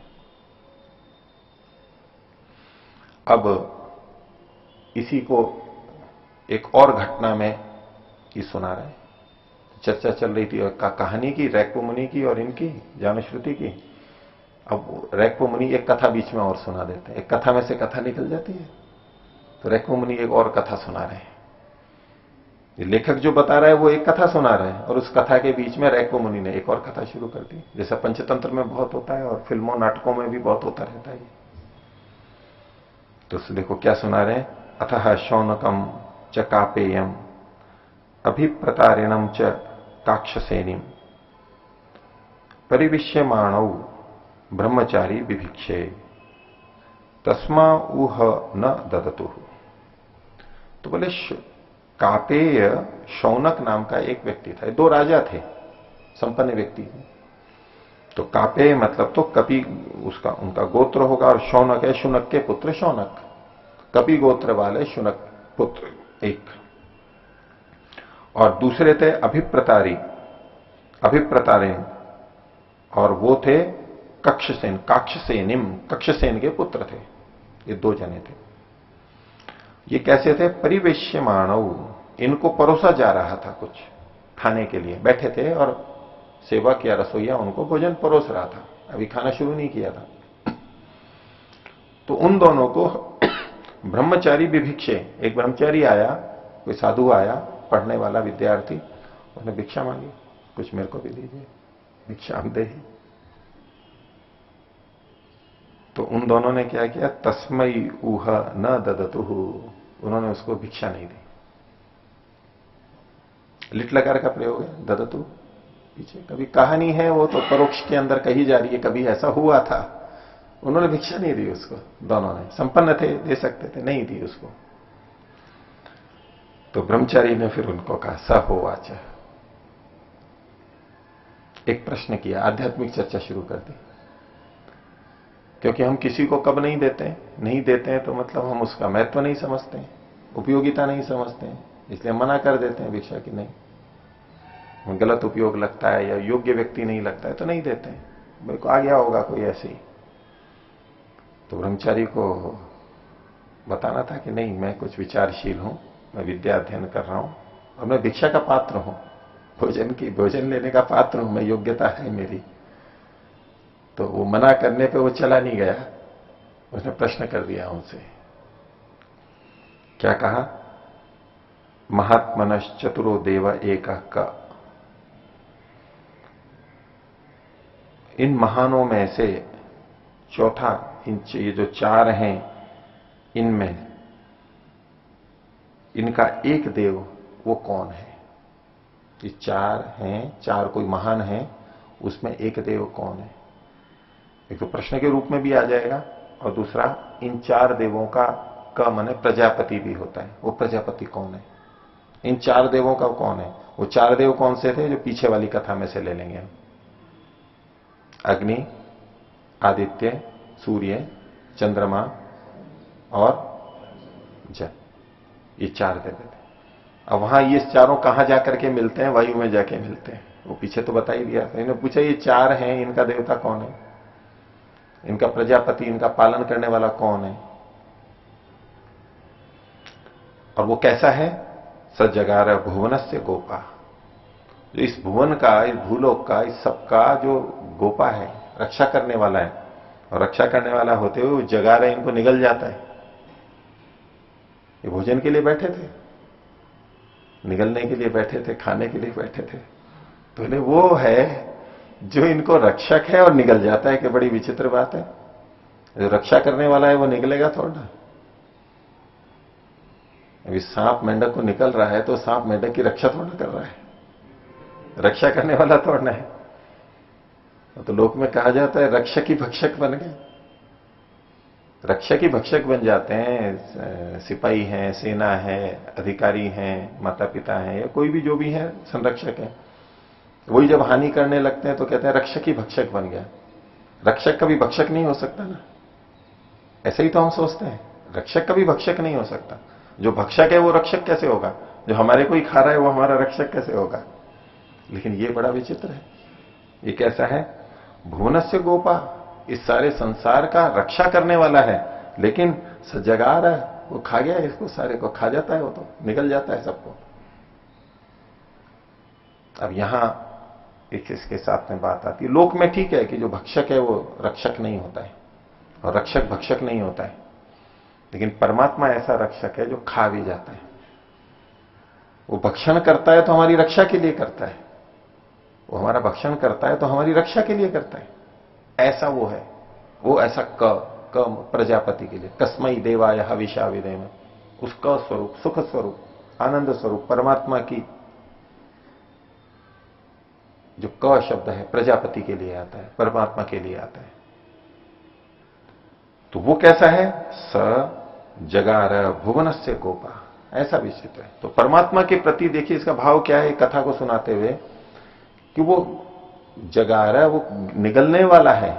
अब इसी को एक और घटना में ये सुना रहे हैं। चर्चा चल रही थी कहानी की, रैक्पो मुनि की और इनकी जानुश्रुति की। अब रैक्पो मुनि एक कथा बीच में और सुना देते हैं। एक कथा में से कथा निकल जाती है, तो रैक्पो मुनि एक और कथा सुना रहे हैं। लेखक जो बता रहा है वो एक कथा सुना रहे हैं, और उस कथा के बीच में रैक्पो मुनि ने एक और कथा शुरू कर दी। जैसा पंचतंत्र में बहुत होता है और फिल्मों नाटकों में भी बहुत होता रहता है। तो देखो क्या सुना रहे हैं। अतः शौनकम च कापेयम अभिप्रतारिणम च काक्षसेनीम परिविश्यमाणौ ब्रह्मचारी विभिक्षे तस्मा उह न ददतु। तो बोले कापेय शौनक नाम का एक व्यक्ति था। दो राजा थे, संपन्न व्यक्ति। तो कापेय मतलब तो कपि उसका उनका गोत्र होगा, और शौनक है शुनक के पुत्र शौनक, कपि गोत्र वाले शुनक पुत्र एक। और दूसरे थे अभिप्रतारी, अभिप्रतारिण, और वो थे कक्षसेन, काक्षसेनिम, कक्षसेन के पुत्र थे। ये दो जने थे। ये कैसे थे। परिवेश्यमाणव, इनको परोसा जा रहा था कुछ खाने के लिए। बैठे थे और सेवक या रसोईया उनको भोजन परोस रहा था, अभी खाना शुरू नहीं किया था। तो उन दोनों को ब्रह्मचारी विभिक्षे, एक ब्रह्मचारी आया, कोई साधु आया, पढ़ने वाला विद्यार्थी, उसने भिक्षा मांगी, कुछ मेरे को भी दीजिए, भिक्षा दे। तो उन दोनों ने क्या किया। तस्मई ऊह न ददतुहु, उन्होंने उसको भिक्षा नहीं दी। लिट लकार का प्रयोग है ददतु पीछे। कभी कहानी है वो तो परोक्ष के अंदर कही जा रही है, कभी ऐसा हुआ था। उन्होंने भिक्षा नहीं दी उसको। दोनों ने संपन्न थे, दे सकते थे, नहीं दी उसको। तो ब्रह्मचारी ने फिर उनको कहा स होवाच। एक प्रश्न किया, आध्यात्मिक चर्चा शुरू कर दी। क्योंकि हम किसी को कब नहीं देते हैं तो मतलब हम उसका महत्व नहीं समझते, उपयोगिता नहीं समझते हैं, इसलिए मना कर देते हैं भिक्षा की। नहीं, गलत उपयोग लगता है या योग्य व्यक्ति नहीं लगता है तो नहीं देते हैं। मेरे को आ गया होगा कोई ऐसे ही। तो ब्रह्मचारी को बताना था कि नहीं, मैं कुछ विचारशील हूं, मैं विद्या अध्ययन कर रहा हूं और मैं भिक्षा का पात्र हूं, भोजन लेने का पात्र हूं, मैं योग्यता है मेरी। तो वो मना करने पे वो चला नहीं गया, उसने प्रश्न कर दिया उनसे। क्या कहा। महात्मनश् चतुरो देव एक का, इन महानों में से चौथा, ये जो चार हैं इनमें इनका एक देव वो कौन है। ये चार हैं, चार कोई महान है, उसमें एक देव कौन है। एक तो प्रश्न के रूप में भी आ जाएगा, और दूसरा इन चार देवों का माने प्रजापति भी होता है। वो प्रजापति कौन है, इन चार देवों का कौन है। वो चार देव कौन से थे जो पीछे वाली कथा में से ले लेंगे हम। अग्नि, आदित्य, सूर्य, चंद्रमा और जल, ये चार देव थे। अब वहां ये चारों कहां जाकर के मिलते हैं, वायु में जाके मिलते हैं। वो पीछे तो बता ही दिया। इन्होंने पूछा ये चार हैं, इनका देवता कौन है। इनका प्रजापति, इनका पालन करने वाला कौन है? और वो कैसा है? सजगार भुवनस्य गोपा। जो इस भुवन का, इस भूलोक का, इस सबका जो गोपा है, रक्षा करने वाला है, और रक्षा करने वाला होते हुए वो जगा रहे, इनको निगल जाता है। ये भोजन के लिए बैठे थे, निगलने के लिए बैठे थे, खाने के लिए बैठे थे, तो इन्हें वो है जो इनको रक्षक है और निगल जाता है। कि बड़ी विचित्र बात है। जो रक्षा करने वाला है वो निकलेगा थोड़ा ना। अभी सांप मेंढक को निकल रहा है तो सांप मेंढक की रक्षा थोड़ा कर रहा है, रक्षा करने वाला थोड़ा है। तो लोक में कहा जाता है रक्षक ही भक्षक बन गए। रक्षक ही भक्षक बन जाते हैं। सिपाही हैं, सेना है, अधिकारी हैं, माता पिता हैं, या कोई भी जो भी है संरक्षक है, वही जब हानि करने लगते हैं तो कहते हैं रक्षक ही भक्षक बन गया। रक्षक कभी भक्षक नहीं हो सकता ना, ऐसे ही तो हम सोचते हैं। रक्षक कभी भक्षक नहीं हो सकता। जो भक्षक है वो रक्षक कैसे होगा? जो हमारे को ही खा रहा है वो हमारा रक्षक कैसे होगा? लेकिन ये बड़ा विचित्र है। ये कैसा है? भुवनस्य गोपा, इस सारे संसार का रक्षा करने वाला है, लेकिन सजगा रहा है। वो खा गया, इसको सारे को खा जाता है, वो तो निकल जाता है सबको। अब यहां एक इसके साथ में बात आती है, लोक में ठीक है कि जो भक्षक है वो रक्षक नहीं होता है और रक्षक भक्षक नहीं होता है, लेकिन परमात्मा ऐसा रक्षक है जो खा भी जाता है। वो भक्षण करता है तो हमारी रक्षा के लिए करता है, वो हमारा भक्षण करता है तो हमारी रक्षा के लिए करता है। ऐसा वो है। वो ऐसा क प्रजापति के लिए, कस्मई देवाय हविषा विदेम, उस क स्वरूप, सुख स्वरूप, आनंद स्वरूप परमात्मा की जो क शब्द है प्रजापति के लिए आता है, परमात्मा के लिए आता है। तो वो कैसा है? स जगार भुवनस्य गोपा, ऐसा विचित्र है। तो परमात्मा के प्रति देखिए इसका भाव क्या है कथा को सुनाते हुए, कि वो जगा रहा है, वो निगलने वाला है,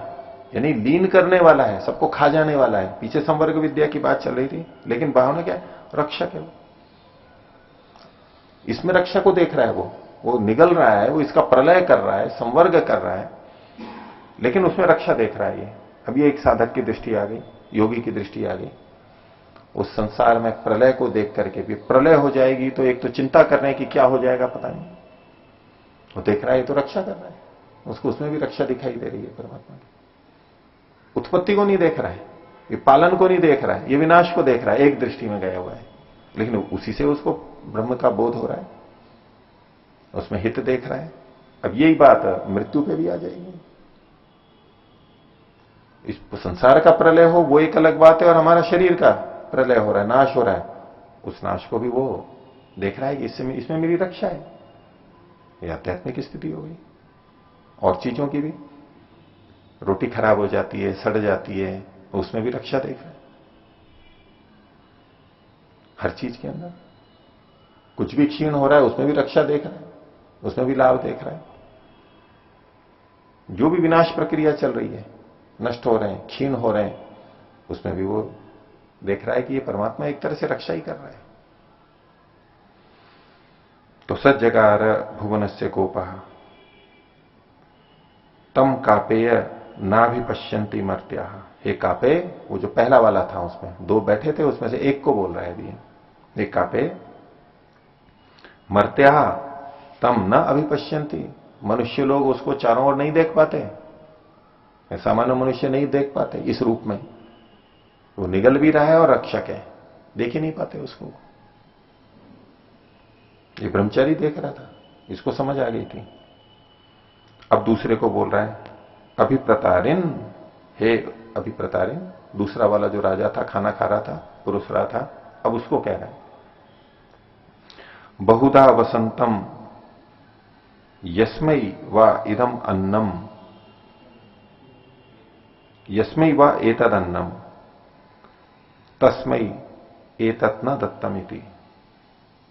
यानी लीन करने वाला है, सबको खा जाने वाला है। पीछे संवर्ग विद्या की बात चल रही थी, लेकिन भावना क्या है? रक्षक है वो। इसमें रक्षा को देख रहा है, वो निगल रहा है, वो इसका प्रलय कर रहा है, संवर्ग कर रहा है, लेकिन उसमें रक्षा देख रहा है ये। अब ये एक साधक की दृष्टि आ गई, योगी की दृष्टि आ गई। उस संसार में प्रलय को देख करके भी, प्रलय हो जाएगी तो एक तो चिंता कर रहे हैं कि क्या हो जाएगा पता नहीं, वो देख रहा है तो रक्षा कर रहा है, उसको उसमें भी रक्षा दिखाई दे रही है परमात्मा की। उत्पत्ति को नहीं देख रहा है, ये पालन को नहीं देख रहा है, ये विनाश को देख रहा है, एक दृष्टि में गया हुआ है, लेकिन उसी से उसको ब्रह्म का बोध हो रहा है, उसमें हित देख रहा है। अब यही बात मृत्यु पे भी आ जाएगी। इस संसार का प्रलय हो वो एक अलग बात है, और हमारा शरीर का प्रलय हो रहा है, नाश हो रहा है, उस नाश को भी वो देख रहा है कि इसमें मेरी रक्षा है। ये आध्यात्मिक स्थिति हो गई। और चीजों की भी, रोटी खराब हो जाती है, सड़ जाती है, उसमें भी रक्षा देख रहा है। हर चीज के अंदर कुछ भी क्षीण हो रहा है उसमें भी रक्षा देख रहा है, उसमें भी लाभ देख रहा है। जो भी विनाश प्रक्रिया चल रही है, नष्ट हो रहे हैं, क्षीण हो रहे हैं, उसमें भी वो देख रहा है कि ये परमात्मा एक तरह से रक्षा ही कर रहा है। तो सज्जगार भुवनस्य गोपः तम कापेय ना भी पश्यंती मर्त्या। हे कापे, वो जो पहला वाला था उसमें दो बैठे थे, उसमें से एक को बोल रहा है अभी। हे कापे मर्त्या तम न अभिपश्यंती, मनुष्य लोग उसको चारों ओर नहीं देख पाते, सामान्य मनुष्य नहीं देख पाते इस रूप में। वो निगल भी रहा है और रक्षक है, देख ही नहीं पाते उसको। ये ब्रह्मचारी देख रहा था, इसको समझ आ गई थी। अब दूसरे को बोल रहा है अभिप्रतारिन, हे अभिप्रतारिन, दूसरा वाला जो राजा था, खाना खा रहा था, पुरुष रहा था, अब उसको कह रहा है बहुधा वसंतम यस्मई व इदम अन्नम, यस्मई व एतद अन्नम तस्मई एतत् न दत्तमिति।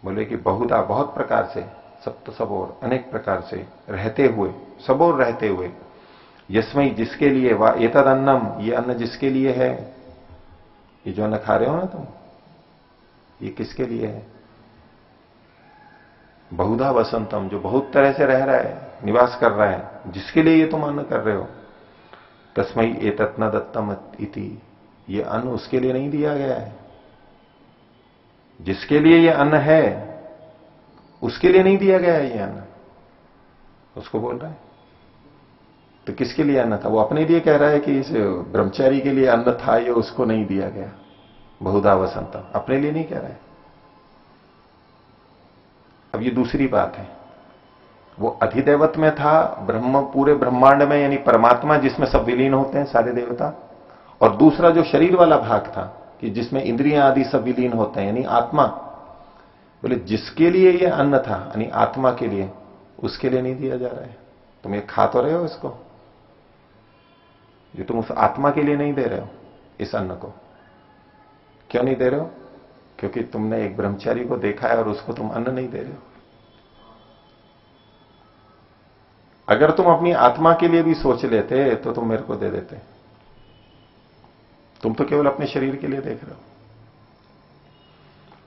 बोले कि बहुधा, बहुत प्रकार से, सब तो सब और अनेक प्रकार से रहते हुए, सब और रहते हुए, यस्मई जिसके लिए, वा एतद अन्नम ये अन्न जिसके लिए है, ये जो अन्न खा रहे हो ना तुम, ये किसके लिए है? बहुधा वसंतम, जो बहुत तरह से रह रहा है, निवास कर रहा है, जिसके लिए ये तुम अन्न कर रहे हो, तस्मै एतत् न दत्तम इति, ये अन्न उसके लिए नहीं दिया गया है। जिसके लिए ये अन्न है उसके लिए नहीं दिया गया है ये अन्न, उसको बोल रहा है। तो किसके लिए अन्न था? वो अपने लिए कह रहा है कि इस ब्रह्मचारी के लिए अन्न था, ये उसको नहीं दिया गया। बहुधा वसंतम, अपने लिए नहीं कह रहा है। अब ये दूसरी बात है, वो अधिदैवत में था, ब्रह्म पूरे ब्रह्मांड में, यानी परमात्मा जिसमें सब विलीन होते हैं सारे देवता, और दूसरा जो शरीर वाला भाग था कि जिसमें इंद्रियां आदि सब विलीन होते हैं, यानी आत्मा। बोले जिसके लिए ये अन्न था, यानी आत्मा के लिए, उसके लिए नहीं दिया जा रहा है। तुम ये खा तो रहे हो इसको, ये तुम उस आत्मा के लिए नहीं दे रहे हो इस अन्न को। क्यों नहीं दे रहे हो? क्योंकि तुमने एक ब्रह्मचारी को देखा है और उसको तुम अन्न नहीं दे रहे हो। अगर तुम अपनी आत्मा के लिए भी सोच लेते तो तुम मेरे को दे देते। तुम तो केवल अपने शरीर के लिए देख रहे हो।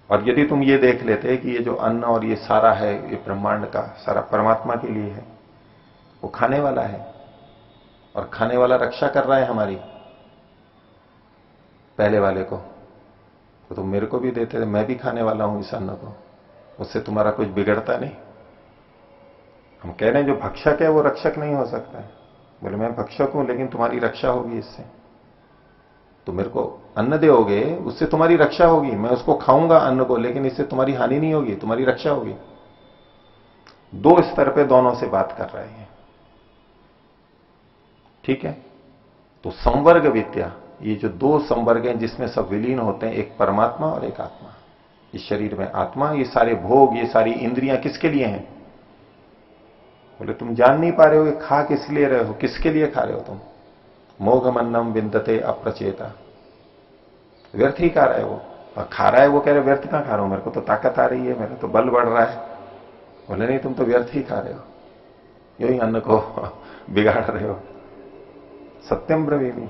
और यदि तुम ये देख लेते कि ये जो अन्न और ये सारा है, ये ब्रह्मांड का सारा परमात्मा के लिए है, वो खाने वाला है और खाने वाला रक्षा कर रहा है हमारी, पहले वाले को, तो तुम मेरे को भी देते थे, मैं भी खाने वाला हूं इस अन्न को, उससे तुम्हारा कुछ बिगड़ता नहीं। हम कह रहे हैं जो भक्षक है वो रक्षक नहीं हो सकता है। बोले मैं भक्षक हूं लेकिन तुम्हारी रक्षा होगी इससे। तो मेरे को अन्न दोगे, उससे तुम्हारी रक्षा होगी। मैं उसको खाऊंगा अन्न को, लेकिन इससे तुम्हारी हानि नहीं होगी, तुम्हारी रक्षा होगी। दो स्तर पे दोनों से बात कर रहा है। ठीक है? तो संवर्ग विद्या, ये जो दो संवर्ग हैं जिसमें सब विलीन होते हैं, एक परमात्मा और एक आत्मा। इस शरीर में आत्मा, ये सारे भोग, ये सारी इंद्रियां किसके लिए हैं? बोले तुम जान नहीं पा रहे हो, ये खा किस लिए रहे हो, किसके लिए खा रहे हो तुम? मोघमन्नम विंदते अप्रचेता, व्यर्थ ही खा रहा है वो। और खा रहा है वो, कह रहे व्यर्थ कहां खा रहा हूं, मेरे को तो ताकत आ रही है, मेरा तो बल बढ़ रहा है। बोले नहीं, तुम तो व्यर्थ ही खा रहे हो, यू ही अन्न को बिगाड़ रहे हो। सत्यम ब्रवीमी,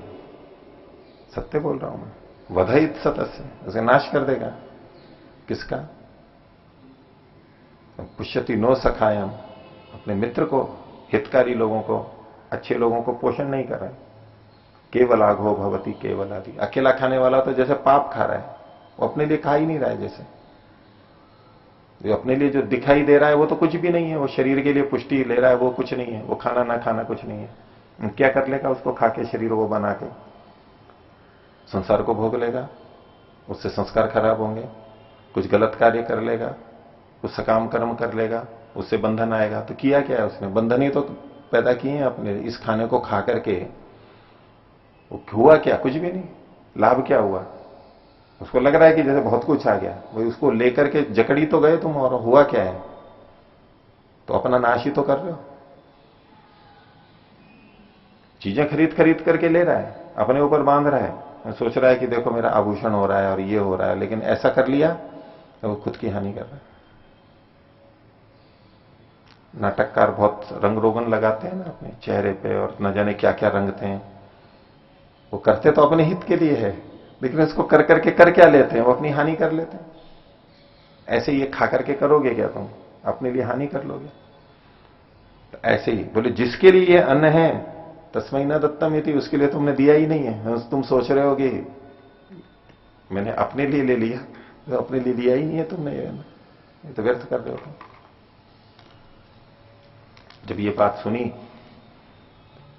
सत्य बोल रहा हूं मैं। वधित सतस्य, उसे नाश कर देगा। किसका? पुष्यति नो सखायम, अपने मित्र को, हितकारी लोगों को, अच्छे लोगों को पोषण नहीं कर रहा है। केवल आघो भवती केवल आदि, अकेला खाने वाला तो जैसे पाप खा रहा है, वो अपने लिए खा ही नहीं रहा है। जैसे जो अपने लिए जो दिखाई दे रहा है वो तो कुछ भी नहीं है, वो शरीर के लिए पुष्टि ले रहा है, वो कुछ नहीं है, वो खाना ना खाना कुछ नहीं है। क्या कर लेगा उसको खा के, शरीर को बना के संसार को भोग लेगा, उससे संस्कार खराब होंगे, कुछ गलत कार्य कर लेगा, कुछ सकाम कर्म कर लेगा, उससे बंधन आएगा। तो किया क्या है उसने? बंधन ही तो पैदा किए हैं अपने इस खाने को खा करके। वो हुआ क्या? कुछ भी नहीं। लाभ क्या हुआ? उसको लग रहा है कि जैसे बहुत कुछ आ गया, वही उसको लेकर के जकड़ी तो गए तुम, और हुआ क्या है? तो अपना नाश ही तो कर रहे हो। चीजें खरीद खरीद करके ले रहा है, अपने ऊपर बांध रहा है, सोच रहा है कि देखो मेरा आभूषण हो रहा है और ये हो रहा है, लेकिन ऐसा कर लिया तो वो खुद की हानि कर रहा है। नाटककार बहुत रंग रोगन लगाते हैं ना अपने चेहरे पे, और न जाने क्या क्या रंगते हैं। वो करते तो अपने हित के लिए है, लेकिन इसको कर करके कर क्या लेते हैं? वो अपनी हानि कर लेते हैं। ऐसे ये खा करके करोगे क्या तुम? अपने लिए हानि कर लोगे। तो ऐसे ही बोले जिसके लिए ये अन्न है, तस्मै न दत्तम इति, उसके लिए तुमने दिया ही नहीं है। तुम सोच रहे हो कि मैंने अपने लिए ले लिया, तो अपने लिए दिया ही नहीं है तुमने, ये तो व्यर्थ कर रहे हो तुम। जब ये बात सुनी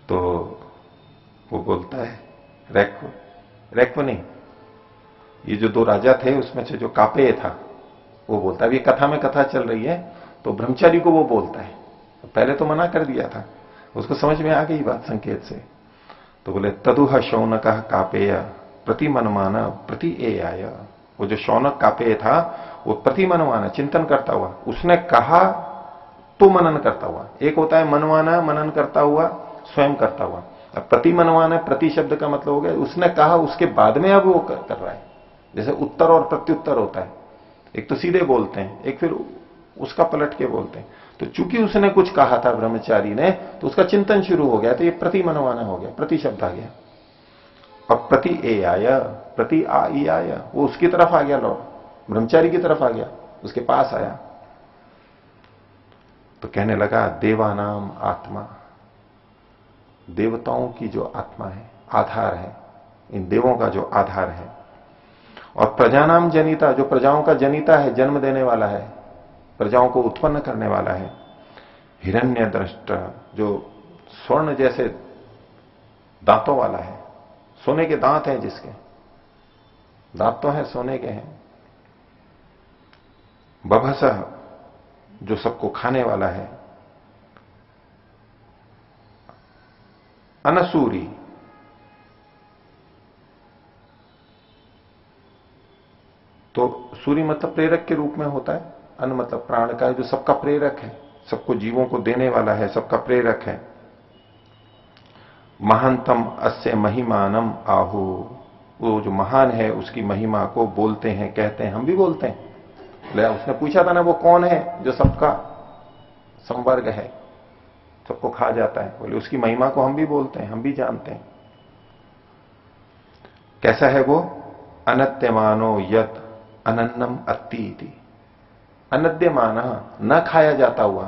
तो वो बोलता है रैक्व नहीं, ये जो दो राजा थे उसमें से जो कापेय था वो बोलता है, अभी कथा में कथा चल रही है तो ब्रह्मचारी को वो बोलता है। पहले तो मना कर दिया था, उसको समझ में आ गई बात संकेत से। तो बोले तदुह शौनक कापेय प्रति मनमान प्रति ए आय। वो जो शौनक कापेय था वो प्रति मनमान, चिंतन करता हुआ, उसने कहा तो मनन करता हुआ। एक होता है मनवाना, मनन करता हुआ, स्वयं करता हुआ। अब प्रति मनवाना, प्रति शब्द का मतलब हो गया उसने कहा उसके बाद में अब वो कर रहा है। जैसे उत्तर और प्रत्युत्तर होता है, एक तो सीधे बोलते हैं, एक फिर उसका पलट के बोलते हैं। तो चूंकि उसने कुछ कहा था ब्रह्मचारी ने, तो उसका चिंतन शुरू हो गया, तो ये प्रति मनवाना हो गया, प्रति शब्द आ गया। अब प्रति ए आया, प्रति आ ई आया, वो उसकी तरफ आ गया, लौट ब्रह्मचारी की तरफ आ गया, उसके पास आया। तो कहने लगा देवानाम आत्मा, देवताओं की जो आत्मा है, आधार है, इन देवों का जो आधार है। और प्रजानाम जनिता, जो प्रजाओं का जनिता है, जन्म देने वाला है, प्रजाओं को उत्पन्न करने वाला है। हिरण्य दृष्ट, जो स्वर्ण जैसे दांतों वाला है, सोने के दांत हैं जिसके, दांत तो हैं सोने के हैं। बभस, जो सबको खाने वाला है। अनसूरी, तो सूर्य मतलब प्रेरक के रूप में होता है। अन्न मतलब प्राण का है, जो सबका प्रेरक है, सबको जीवों को देने वाला है, सबका प्रेरक है। महानतम अस्य महिमानम आहु, वो जो महान है उसकी महिमा को बोलते हैं, कहते हैं, हम भी बोलते हैं। उसने पूछा था ना वो कौन है जो सबका संवर्ग है, सबको खा जाता है, बोले उसकी महिमा को हम भी बोलते हैं, हम भी जानते हैं। कैसा है वो? अनत्यमानो यत अनन्नम अत्ति, अनद्यमान, न खाया जाता हुआ,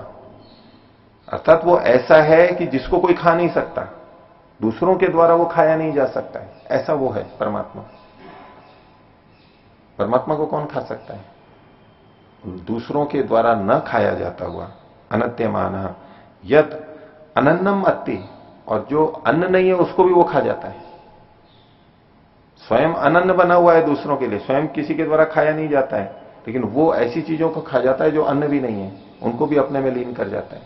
अर्थात वो ऐसा है कि जिसको कोई खा नहीं सकता, दूसरों के द्वारा वो खाया नहीं जा सकता है, ऐसा वो है परमात्मा। परमात्मा को कौन खा सकता है? दूसरों के द्वारा न खाया जाता हुआ, अनत्यमान यत अनन्नम अत्ति, और जो अन्न नहीं है उसको भी वो खा जाता है। स्वयं अनन्न बना हुआ है दूसरों के लिए, स्वयं किसी के द्वारा खाया नहीं जाता है, लेकिन वो ऐसी चीजों को खा जाता है जो अन्न भी नहीं है, उनको भी अपने में लीन कर जाता है।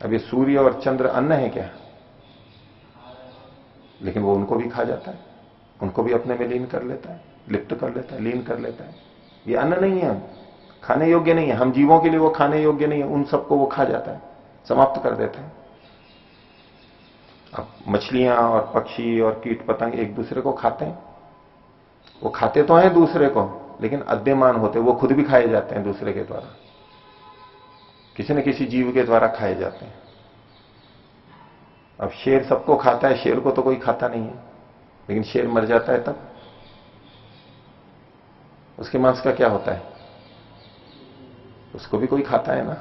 अब ये सूर्य और चंद्र अन्न है क्या? लेकिन वो उनको भी खा जाता है, उनको भी अपने में लीन कर लेता है, लिप्त कर लेता है, लीन कर लेता है। ये अन्न नहीं है, खाने योग्य नहीं है, हम जीवों के लिए वो खाने योग्य नहीं है, उन सबको वो खा जाता है, समाप्त कर देता है। अब मछलियां और पक्षी और कीट पतंग एक दूसरे को खाते हैं, वो खाते तो हैं दूसरे को, लेकिन अद्यमान होते, वो खुद भी खाए जाते हैं दूसरे के द्वारा, किसी न किसी जीव के द्वारा खाए जाते हैं। अब शेर सबको खाता है, शेर को तो कोई खाता नहीं है, लेकिन शेर मर जाता है तब उसके मांस का क्या होता है? उसको भी कोई खाता है ना।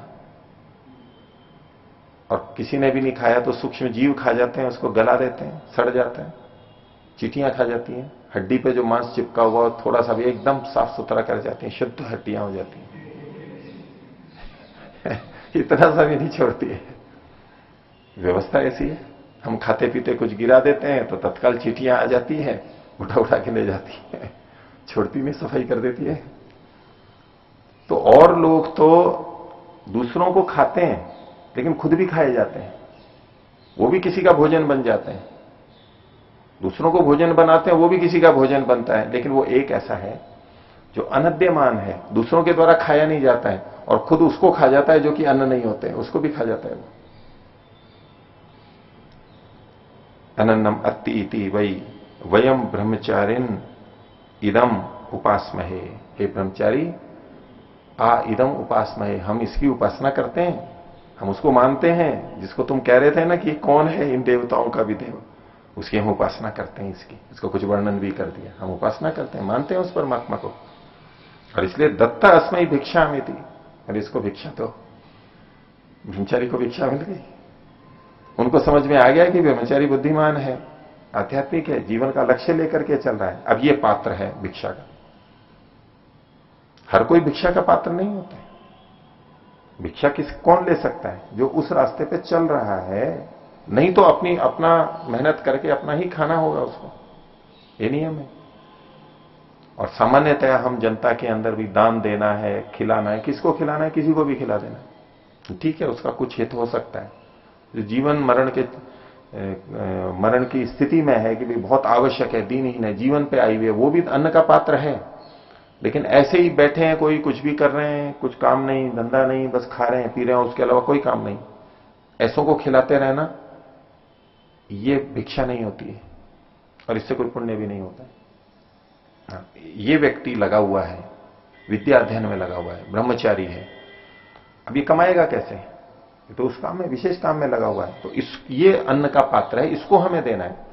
और किसी ने भी नहीं खाया तो सूक्ष्म जीव खा जाते हैं, उसको गला देते हैं, सड़ जाता है। चींटियां खा जाती हैं, हड्डी पे जो मांस चिपका हुआ थोड़ा सा भी एकदम साफ सुथरा कर जाती हैं, शुद्ध हड्डियां हो जाती हैं। इतना सा भी नहीं छोड़ती है, व्यवस्था ऐसी है। हम खाते पीते कुछ गिरा देते हैं तो तत्काल चींटियां आ जाती हैं, उठा उठा के ले जाती है, छोड़ती नहीं, सफाई कर देती है। तो और लोग तो दूसरों को खाते हैं लेकिन खुद भी खाए जाते हैं, वो भी किसी का भोजन बन जाते हैं। दूसरों को भोजन बनाते हैं, वो भी किसी का भोजन बनता है, लेकिन वो एक ऐसा है जो अनद्यमान है, दूसरों के द्वारा खाया नहीं जाता है, और खुद उसको खा जाता है जो कि अन्न नहीं होते हैं, उसको भी खा जाता है वो। अनन्नम अत्ति इति वै वयम ब्रह्मचारिन इदम उपासमहे, हे ब्रह्मचारी आ इदम उपासमहे, हम इसकी उपासना करते हैं, हम उसको मानते हैं, जिसको तुम कह रहे थे ना कि कौन है इन देवताओं का भी देव, उसकी हम उपासना करते हैं। इसकी, इसको कुछ वर्णन भी कर दिया, हम उपासना करते हैं, मानते हैं उस परमात्मा को। और इसलिए दत्ता अस्मयी भिक्षा में थी, और इसको भिक्षा तो ब्रह्मचारी को भिक्षा मिल गई। उनको समझ में आ गया कि ब्रह्मचारी बुद्धिमान है, आध्यात्मिक है, जीवन का लक्ष्य लेकर के चल रहा है, अब ये पात्र है भिक्षा का। हर कोई भिक्षा का पात्र नहीं होता है। भिक्षा कौन ले सकता है? जो उस रास्ते पे चल रहा है, नहीं तो अपना मेहनत करके अपना ही खाना होगा उसको, ये नियम है। और सामान्यतया हम जनता के अंदर भी दान देना है, खिलाना है, किसको खिलाना है? किसी को भी खिला देना है, ठीक है, उसका कुछ हित हो सकता है। जो जीवन मरण की स्थिति में है कि भी बहुत आवश्यक है, दीनहीन है, जीवन पे आई हुई है, वो भी अन्न का पात्र है। लेकिन ऐसे ही बैठे हैं, कोई कुछ भी कर रहे हैं, कुछ काम नहीं, धंधा नहीं, बस खा रहे हैं, पी रहे हैं, उसके अलावा कोई काम नहीं, ऐसों को खिलाते रहना, ये भिक्षा नहीं होती है, और इससे कोई पुण्य भी नहीं होता है। ये व्यक्ति लगा हुआ है, विद्या अध्ययन में लगा हुआ है, ब्रह्मचारी है, अब ये कमाएगा कैसे? तो उस काम में, विशेष काम में लगा हुआ है, तो ये अन्न का पात्र है, इसको हमें देना है।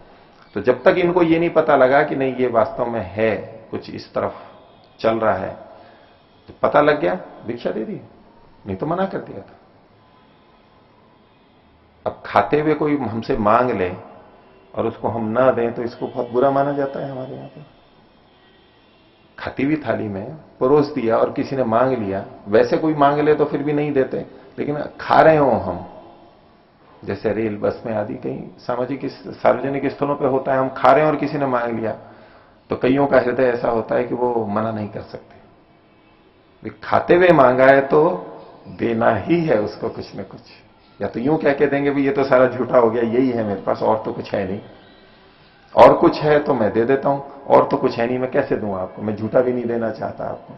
तो जब तक इनको ये नहीं पता लगा कि नहीं ये वास्तव में है, कुछ इस तरफ चल रहा है, तो पता लग गया, भिक्षा दे दी, नहीं तो मना कर दिया था। अब खाते हुए कोई हमसे मांग ले और उसको हम ना दें तो इसको बहुत बुरा माना जाता है हमारे यहां पर। खाती हुई थाली में परोस दिया और किसी ने मांग लिया, वैसे कोई मांग ले तो फिर भी नहीं देते, लेकिन खा रहे हो हम, जैसे रेल बस में आदि कहीं सामाजिक सार्वजनिक स्थलों पे होता है, हम खा रहे हैं और किसी ने मांग लिया तो कईयों का हृदय ऐसा होता है कि वो मना नहीं कर सकते। खाते हुए मांगा है तो देना ही है उसको कुछ न कुछ, या तो यूं कह के देंगे भी ये तो सारा झूठा हो गया, यही है मेरे पास और तो कुछ है नहीं, और कुछ है तो मैं दे देता हूं, और तो कुछ है नहीं मैं कैसे दूं आपको, मैं झूठा भी नहीं देना चाहता आपको,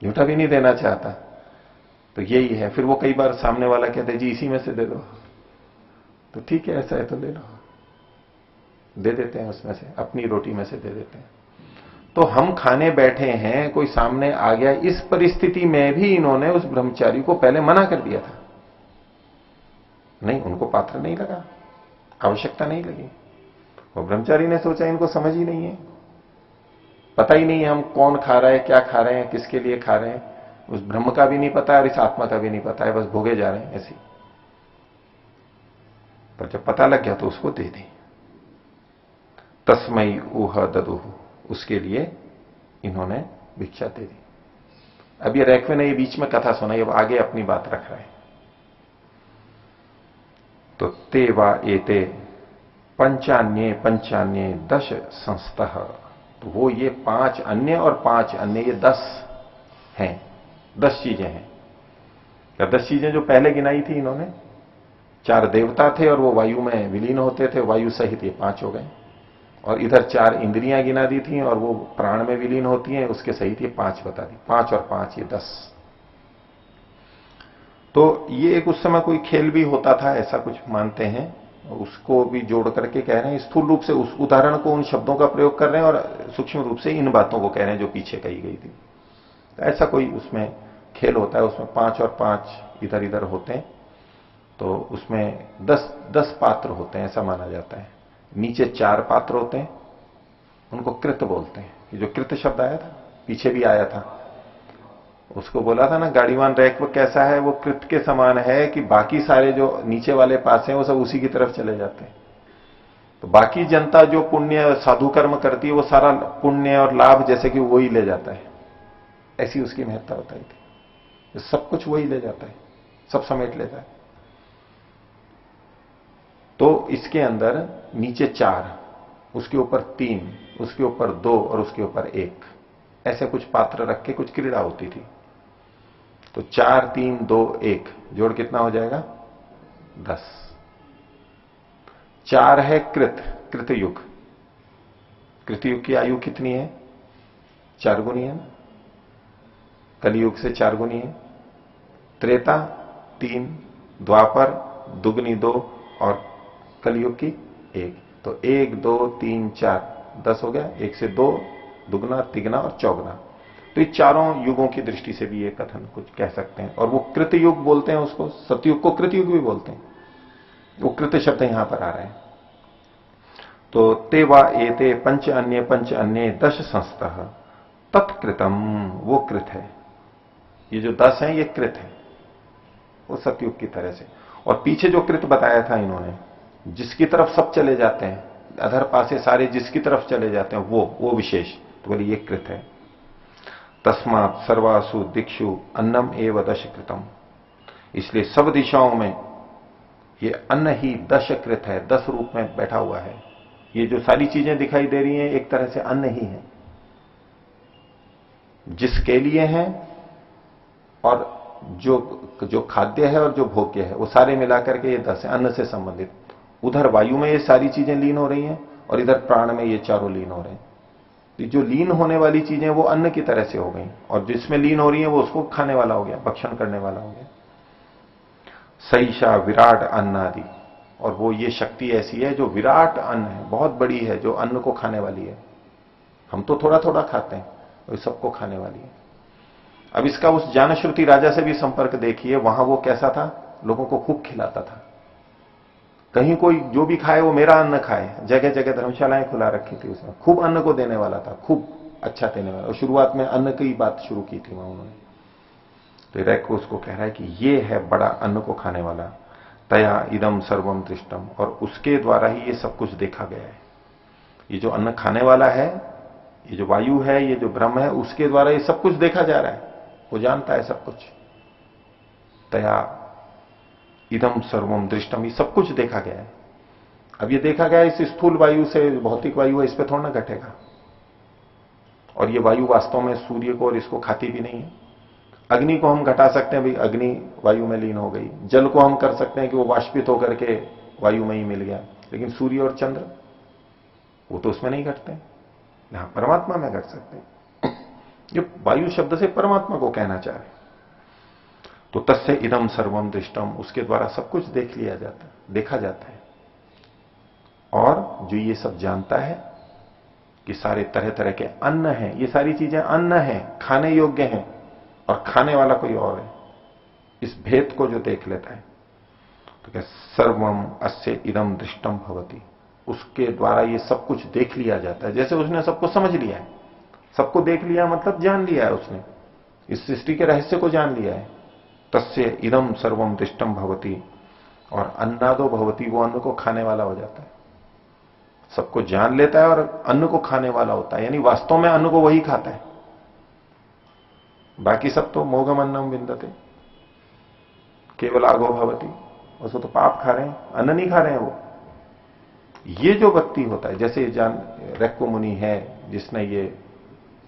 झूठा भी नहीं देना चाहता। तो यही है। फिर वो कई बार सामने वाला कहते हैं जी इसी में से दे दो, तो ठीक है ऐसा है तो ले लो, दे देते हैं उसमें से, अपनी रोटी में से दे देते हैं। तो हम खाने बैठे हैं, कोई सामने आ गया, इस परिस्थिति में भी इन्होंने उस ब्रह्मचारी को पहले मना कर दिया था, नहीं उनको पात्र नहीं लगा, आवश्यकता नहीं लगी। वो ब्रह्मचारी ने सोचा इनको समझ ही नहीं है, पता ही नहीं है हम कौन खा रहा है, क्या खा रहे हैं, किसके लिए खा रहे हैं, उस ब्रह्म का भी नहीं पता है और इस आत्मा का भी नहीं पता है, बस भोगे जा रहे हैं ऐसी। पर जब पता लग गया तो उसको दे दी। तस्मई ऊह ददुह, उसके लिए इन्होंने भिक्षा दे दी। अब ये रैक्वे ने ये बीच में कथा सुनाई, अब आगे अपनी बात रख रहे हैं। तो ते वा एते पंचान्ये पंचान्ये दश संस्तः, तो वो ये 5 अन्य और 5 अन्य, ये 10 हैं, 10 चीजें हैं। या 10 चीजें जो पहले गिनाई थी इन्होंने, 4 देवता थे और वो वायु में विलीन होते थे, वायु सहित ये 5 हो गए, और इधर 4 इंद्रियां गिना दी थी और वो प्राण में विलीन होती हैं, उसके सहित ये 5 बता दी, 5 और 5 ये 10। तो ये एक उस समय कोई खेल भी होता था ऐसा कुछ मानते हैं, उसको भी जोड़ करके कह रहे हैं, स्थूल रूप से उस उदाहरण को, उन शब्दों का प्रयोग कर रहे हैं और सूक्ष्म रूप से इन बातों को कह रहे हैं जो पीछे कही गई थी। तो ऐसा कोई उसमें खेल होता है, उसमें 5 और 5 इधर इधर होते हैं, तो उसमें 10 पात्र होते हैं ऐसा माना जाता है। नीचे 4 पात्र होते हैं, उनको कृत बोलते हैं। ये जो कृत शब्द आया था पीछे भी आया था, उसको बोला था ना गाड़ीवान रैक वो कैसा है, वो कृत के समान है कि बाकी सारे जो नीचे वाले पास हैं वो सब उसी की तरफ चले जाते हैं। तो बाकी जनता जो पुण्य साधु कर्म करती है वो सारा पुण्य और लाभ जैसे कि वो ही ले जाता है, ऐसी उसकी महत्ता बताई थी। सब कुछ वही ले जाता है, सब समेट लेता है। तो इसके अंदर नीचे 4, उसके ऊपर 3, उसके ऊपर 2 और उसके ऊपर 1, ऐसे कुछ पात्र रख के कुछ क्रीड़ा होती थी। तो 4 3 2 1 जोड़ कितना हो जाएगा? 10। 4 है कृतयुग। कृतयुग की आयु कितनी है? 4 गुनी है ना, कलियुग से 4 गुनी है। त्रेता 3, द्वापर दुगनी 2 और कलियुग की 1, तो 1 2 3 4 10 हो गया। 1 से 2 दुगना तिगना और चौगना, तो ये चारों युगों की दृष्टि से भी ये कथन कुछ कह सकते हैं। और वो कृतयुग बोलते हैं उसको, सतयुग को कृतयुग भी बोलते हैं, वो कृत शब्द यहां पर आ रहे हैं। तो ते वा एते पंच अन्य 10 संस्तः तत्कृतम, वो कृत है। ये जो 10 हैं ये कृत है, वो सतयुग की तरह से। और पीछे जो कृत बताया था इन्होंने, जिसकी तरफ सब चले जाते हैं, अधर पासे सारे जिसकी तरफ चले जाते हैं वो विशेष, तो बोले ये कृत है। तस्मात् सर्वासु दिक्षु अन्नम एव दशकृतम, इसलिए सब दिशाओं में ये अन्न ही दशकृत है, 10 रूप में बैठा हुआ है। ये जो सारी चीजें दिखाई दे रही हैं एक तरह से अन्न ही है, जिसके लिए है और जो खाद्य है और जो भोग्य है, वो सारे मिलाकर के ये 10 है, अन्न से संबंधित। उधर वायु में ये सारी चीजें लीन हो रही हैं और इधर प्राण में ये चारों लीन हो रहे हैं। जो लीन होने वाली चीजें वो अन्न की तरह से हो गई, और जिसमें लीन हो रही है वो उसको खाने वाला हो गया, भक्षण करने वाला हो गया। सईशा विराट अन्न आदि, और वो ये शक्ति ऐसी है जो विराट अन्न है, बहुत बड़ी है, जो अन्न को खाने वाली है। हम तो थोड़ा थोड़ा खाते हैं, वो सबको खाने वाली है। अब इसका उस जानश्रुति राजा से भी संपर्क देखिए, वहां वो कैसा था, लोगों को खूब खिलाता था। कहीं कोई जो भी खाए वो मेरा अन्न खाए, जगह जगह धर्मशालाएं खुला रखी थी उसने, खूब अन्न को देने वाला था, खूब अच्छा देने वाला। और शुरुआत में अन्न की बात शुरू की थी वहां उन्होंने। तो रैक को उसको कह रहा है कि ये है बड़ा अन्न को खाने वाला। तया इदम सर्वम दृष्टम, और उसके द्वारा ही ये सब कुछ देखा गया है। ये जो अन्न खाने वाला है, ये जो वायु है, ये जो ब्रह्म है, उसके द्वारा ये सब कुछ देखा जा रहा है। वो जानता है सब कुछ। तया इदम सर्वम दृष्टम, ये सब कुछ देखा गया है। अब ये देखा गया इस स्थूल वायु से, भौतिक वायु है, इस पे थोड़ा ना घटेगा। और ये वायु वास्तव में सूर्य को और इसको खाती भी नहीं है। अग्नि को हम घटा सकते हैं, भाई अग्नि वायु में लीन हो गई। जल को हम कर सकते हैं कि वो वाष्पित होकर के वायु में ही मिल गया, लेकिन सूर्य और चंद्र वो तो उसमें नहीं घटते। यहां परमात्मा में घट सकते हैं। ये वायु शब्द से परमात्मा को कहना चाह रहे। तो तस्य इदम सर्वम दृष्टम, उसके द्वारा सब कुछ देख लिया जाता है, देखा जाता है। और जो ये सब जानता है कि सारे तरह तरह के अन्न हैं, ये सारी चीजें अन्न हैं, खाने योग्य हैं, और खाने वाला कोई और है, इस भेद को जो देख लेता है, तो क्या सर्वम अस्य इदम दृष्टम भवति, उसके द्वारा ये सब कुछ देख लिया जाता है। जैसे उसने सबको समझ लिया है, सबको देख लिया मतलब जान लिया है, उसने इस सृष्टि के रहस्य को जान लिया है। तस्य इदम सर्वम दृष्टम भवति, और अन्नादो भवति, वो अन्न को खाने वाला हो जाता है। सबको जान लेता है और अन्न को खाने वाला होता है, यानी वास्तव में अन्न को वही खाता है। बाकी सब तो मोघम अन्नम विंदते, केवल आगो भवति, उसको तो पाप खा रहे हैं, अन्न नहीं खा रहे हैं वो। ये जो व्यक्ति होता है, जैसे जान रैक्को मुनि है जिसने ये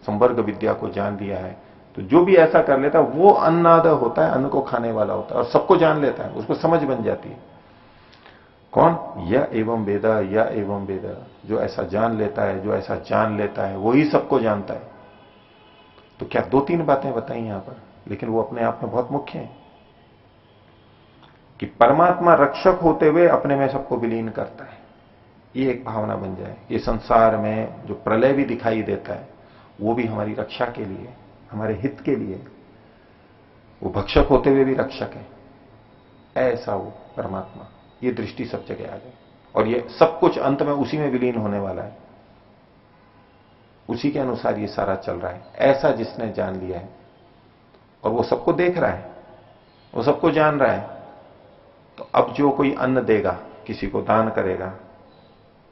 संवर्ग विद्या को जान लिया है, तो जो भी ऐसा कर लेता है वो अन्नाद होता है, अन्न को खाने वाला होता है, और सबको जान लेता है, उसको समझ बन जाती है। कौन? यह एवं वेदा, यह एवं वेदा, जो ऐसा जान लेता है, जो ऐसा जान लेता है, वही सबको जानता है। तो क्या दो तीन बातें बताई यहां पर, लेकिन वो अपने आप में बहुत मुख्य है कि परमात्मा रक्षक होते हुए अपने में सबको विलीन करता है। ये एक भावना बन जाए। ये संसार में जो प्रलय भी दिखाई देता है, वो भी हमारी रक्षा के लिए, हमारे हित के लिए। वो भक्षक होते हुए भी रक्षक है, ऐसा वो परमात्मा। ये दृष्टि सब जगह आ जाए, और ये सब कुछ अंत में उसी में विलीन होने वाला है, उसी के अनुसार ये सारा चल रहा है, ऐसा जिसने जान लिया है। और वो सबको देख रहा है, वो सबको जान रहा है। तो अब जो कोई अन्न देगा, किसी को दान करेगा,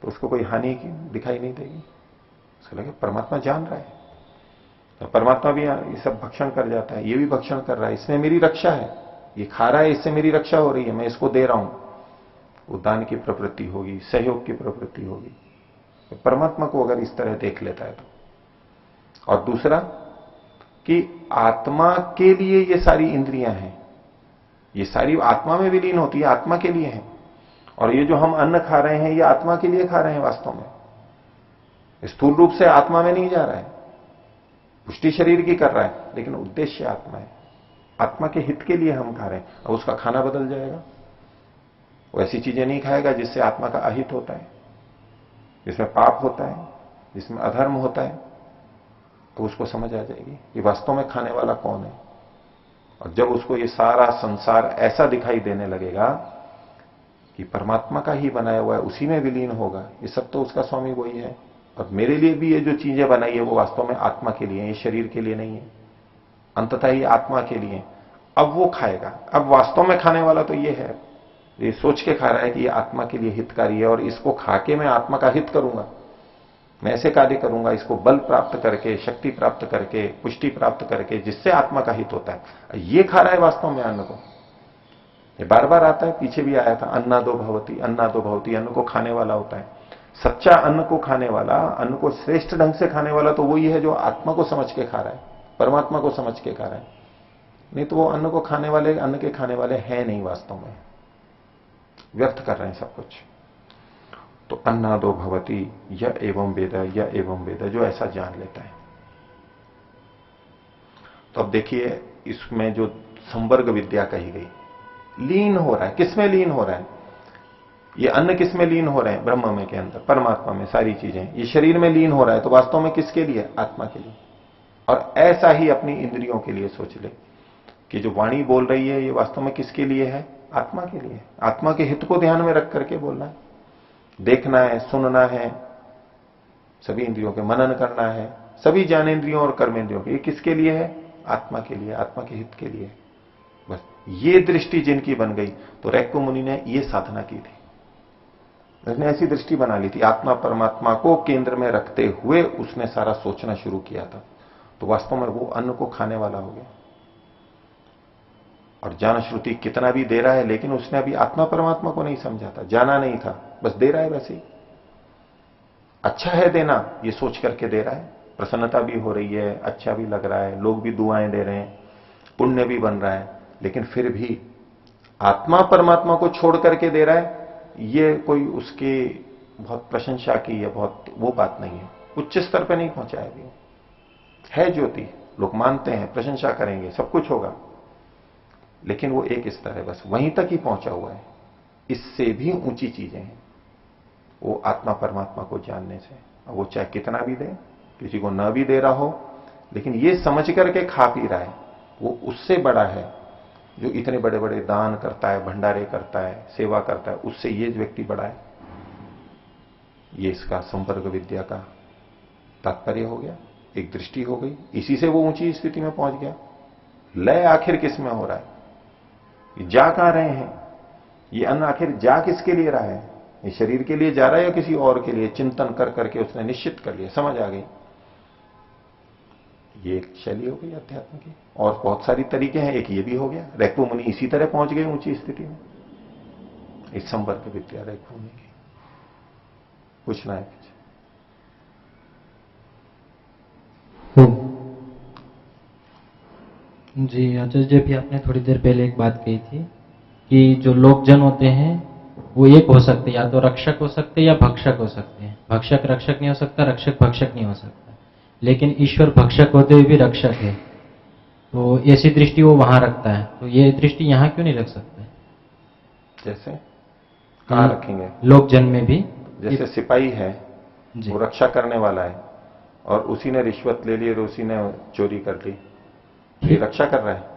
तो उसको कोई हानि की दिखाई नहीं देगी। उसको लगे परमात्मा जान रहा है, तो परमात्मा भी ये सब भक्षण कर जाता है, ये भी भक्षण कर रहा है, इसमें मेरी रक्षा है, ये खा रहा है, इससे मेरी रक्षा हो रही है, मैं इसको दे रहा हूं। वो दान की प्रवृत्ति होगी, सहयोग की प्रवृत्ति होगी। तो परमात्मा को अगर इस तरह देख लेता है तो। और दूसरा कि आत्मा के लिए ये सारी इंद्रियां हैं, ये सारी आत्मा में विलीन होती है, आत्मा के लिए है। और ये जो हम अन्न खा रहे हैं, ये आत्मा के लिए खा रहे हैं वास्तव में। स्थूल रूप से आत्मा में नहीं जा रहा है, पुष्टि शरीर की कर रहा है, लेकिन उद्देश्य आत्मा है। आत्मा के हित के लिए हम खा रहे हैं। अब उसका खाना बदल जाएगा, वो ऐसी चीजें नहीं खाएगा जिससे आत्मा का अहित होता है, जिसमें पाप होता है, जिसमें अधर्म होता है। तो उसको समझ आ जाएगी कि वास्तव में खाने वाला कौन है। और जब उसको ये सारा संसार ऐसा दिखाई देने लगेगा कि परमात्मा का ही बनाया हुआ है, उसी में विलीन होगा, ये सब तो उसका स्वामी वही है, और मेरे लिए भी ये जो चीजें बनाई है वो वास्तव में आत्मा के लिए, ये शरीर के लिए नहीं है, अंततः ये आत्मा के लिए। अब वो खाएगा। अब वास्तव में खाने वाला तो ये है, ये सोच के खा रहा है कि ये आत्मा के लिए हितकारी है, और इसको खा के मैं आत्मा का हित करूंगा, मैं ऐसे कार्य करूंगा, इसको बल प्राप्त करके, शक्ति प्राप्त करके, पुष्टि प्राप्त करके, जिससे आत्मा का हित होता है। ये खा रहा है वास्तव में अन्न को। ये बार बार आता है, पीछे भी आया था, अन्नादो भवति, अन्नादो भवति, अन्न को खाने वाला होता है। सच्चा अन्न को खाने वाला, अन्न को श्रेष्ठ ढंग से खाने वाला तो वही है जो आत्मा को समझ के खा रहा है, परमात्मा को समझ के खा रहा है। नहीं तो वो अन्न को खाने वाले, अन्न के खाने वाले हैं नहीं, वास्तव में व्यर्थ कर रहे हैं सब कुछ। तो अन्नादो भवति यह एवं वेद, यह एवं वेद, जो ऐसा जान लेता है। तो अब देखिए इसमें जो संवर्ग विद्या कही गई, लीन हो रहा है, किसमें लीन हो रहा है? ये अन्न किसमें लीन हो रहे हैं? ब्रह्म में के अंदर, परमात्मा में सारी चीजें। ये शरीर में लीन हो रहा है, तो वास्तव में किसके लिए? आत्मा के लिए। और ऐसा ही अपनी इंद्रियों के लिए सोच ले कि जो वाणी बोल रही है ये वास्तव में किसके लिए है? आत्मा के लिए। आत्मा के हित को ध्यान में रख करके बोलना है, देखना है, सुनना है, सभी इंद्रियों के मनन करना है, सभी ज्ञानेंद्रियों और कर्मेंद्रियों के। ये किसके लिए है? आत्मा के लिए, आत्मा के हित के लिए। बस ये दृष्टि जिनकी बन गई, तो रैक्को मुनि ने ये साधना की थी, उसने ऐसी दृष्टि बना ली थी, आत्मा परमात्मा को केंद्र में रखते हुए उसने सारा सोचना शुरू किया था। तो वास्तव में वो अन्न को खाने वाला हो गया। और ज्ञान श्रुति कितना भी दे रहा है, लेकिन उसने अभी आत्मा परमात्मा को नहीं समझा था, जाना नहीं था, बस दे रहा है वैसे ही। अच्छा है देना, ये सोच करके दे रहा है, प्रसन्नता भी हो रही है, अच्छा भी लग रहा है, लोग भी दुआएं दे रहे हैं, पुण्य भी बन रहा है, लेकिन फिर भी आत्मा परमात्मा को छोड़ करके दे रहा है, ये कोई उसकी बहुत प्रशंसा की या बहुत वो बात नहीं है, उच्च स्तर पर नहीं पहुंचा है अभी। है ज्योति, लोग मानते हैं, प्रशंसा करेंगे, सब कुछ होगा, लेकिन वो एक स्तर है, बस वहीं तक ही पहुंचा हुआ है। इससे भी ऊंची चीजें हैं वो आत्मा परमात्मा को जानने से। वो चाहे कितना भी दे, किसी को न भी दे रहा हो, लेकिन ये समझ करके खा पी रहा है, वो उससे बड़ा है जो इतने बड़े बड़े दान करता है, भंडारे करता है, सेवा करता है, उससे ये व्यक्ति बड़ा है। ये इसका संपर्क विद्या का तात्पर्य हो गया, एक दृष्टि हो गई, इसी से वो ऊंची स्थिति में पहुंच गया। लय आखिर किस में हो रहा है, जा कहां रहे हैं, ये अन्न आखिर जा किसके लिए रहा है, ये शरीर के लिए जा रहा है या किसी और के लिए, चिंतन कर करके उसने निश्चित कर लिया, समझ आ गई। ये एक शैली हो गई अध्यात्म की। और बहुत सारी तरीके हैं, एक ये भी हो गया, रैक्को मुनि इसी तरह पहुंच गए ऊंची स्थिति में, इस संपर्क विद्या रैक्को मुनि की। पूछना है कुछ? जी आचार्य जी, भी आपने थोड़ी देर पहले एक बात कही थी कि जो लोकजन होते हैं वो एक हो सकते, या तो रक्षक हो सकते या भक्षक हो सकते हैं। भक्षक रक्षक नहीं हो सकता, रक्षक भक्षक नहीं हो सकता, लेकिन ईश्वर भक्षक होते हुए भी रक्षक है, तो ऐसी दृष्टि वो वहां रखता है, तो ये दृष्टि यहां क्यों नहीं रख सकते? जैसे कहां रखेंगे? लोकजन में भी। जैसे सिपाही है, जी। वो रक्षा करने वाला है, और उसी ने रिश्वत ले ली और उसी ने चोरी कर ली, ये रक्षा कर रहा है।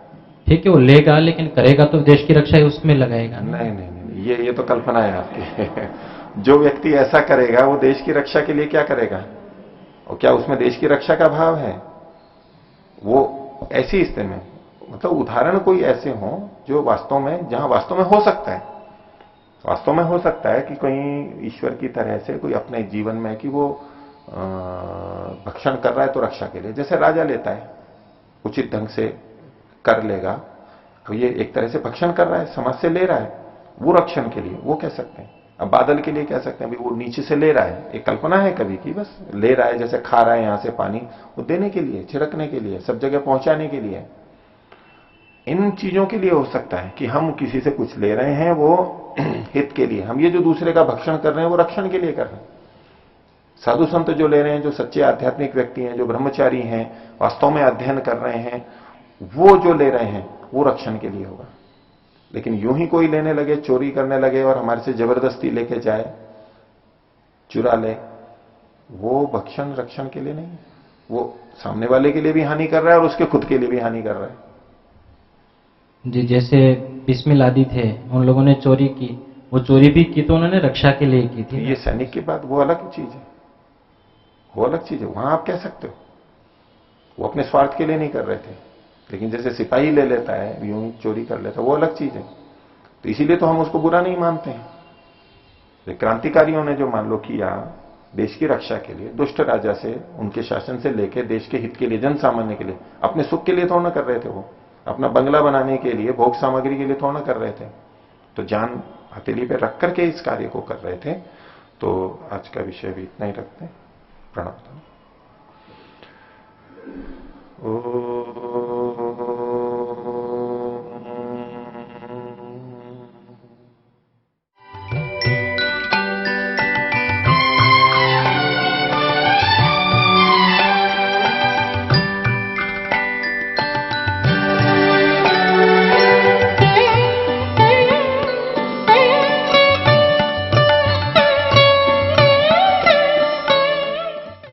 ठीक है, वो लेगा, लेकिन करेगा तो देश की रक्षा उसमें लगाएगा। नहीं नहीं नहीं, ये तो कल्पना है आपकी। जो व्यक्ति ऐसा करेगा वो देश की रक्षा के लिए क्या करेगा, और क्या उसमें देश की रक्षा का भाव है? वो ऐसी स्थिति में, मतलब उदाहरण कोई ऐसे हो जो वास्तव में, जहां वास्तव में हो सकता है, वास्तव में हो सकता है कि कहीं ईश्वर की तरह से कोई अपने जीवन में कि वो भक्षण कर रहा है तो रक्षा के लिए, जैसे राजा लेता है, उचित ढंग से कर लेगा, तो ये एक तरह से भक्षण कर रहा है, समाज से ले रहा है, वो रक्षण के लिए वो कह सकते हैं। अब बादल के लिए कह सकते हैं, वो नीचे से ले रहा है, एक कल्पना है कभी की, बस ले रहा है, जैसे खा रहा है यहां से पानी, वो देने के लिए, छिड़कने के लिए, सब जगह पहुंचाने के लिए। इन चीजों के लिए हो सकता है कि हम किसी से कुछ ले रहे हैं, वो हित के लिए, हम ये जो दूसरे का भक्षण कर रहे हैं वो रक्षण के लिए कर रहे हैं। साधु संत जो ले रहे हैं, जो सच्चे आध्यात्मिक व्यक्ति हैं, जो ब्रह्मचारी हैं, वास्तव में अध्ययन कर रहे हैं, वो जो ले रहे हैं वो रक्षण के लिए होगा। लेकिन यूं ही कोई लेने लगे, चोरी करने लगे और हमारे से जबरदस्ती लेके जाए, चुरा ले, वो भक्षण रक्षण के लिए नहीं है, वो सामने वाले के लिए भी हानि कर रहा है और उसके खुद के लिए भी हानि कर रहा है। जी, जैसे बिस्मिल आदि थे, उन लोगों ने चोरी की, वो चोरी भी की तो उन्होंने रक्षा के लिए की थी। ये सैनिक की बात, वो अलग चीज है, वो अलग चीज है, वहां आप कह सकते हो वो अपने स्वार्थ के लिए नहीं कर रहे थे। लेकिन जैसे सिपाही ले लेता है, यूं ही चोरी कर लेता है, वो अलग चीज है, तो इसीलिए तो हम उसको बुरा नहीं मानते हैं। क्रांतिकारियों ने जो मान लो किया देश की रक्षा के लिए, दुष्ट राजा से, उनके शासन से लेकर देश के हित के लिए, जन सामान्य के लिए, अपने सुख के लिए थोड़ा ना कर रहे थे, वो अपना बंगला बनाने के लिए, भोग सामग्री के लिए थोड़ा ना कर रहे थे, तो जान हथेली पे रख करके इस कार्य को कर रहे थे। तो आज का विषय भी इतना ही रखते हैं। प्रणाम।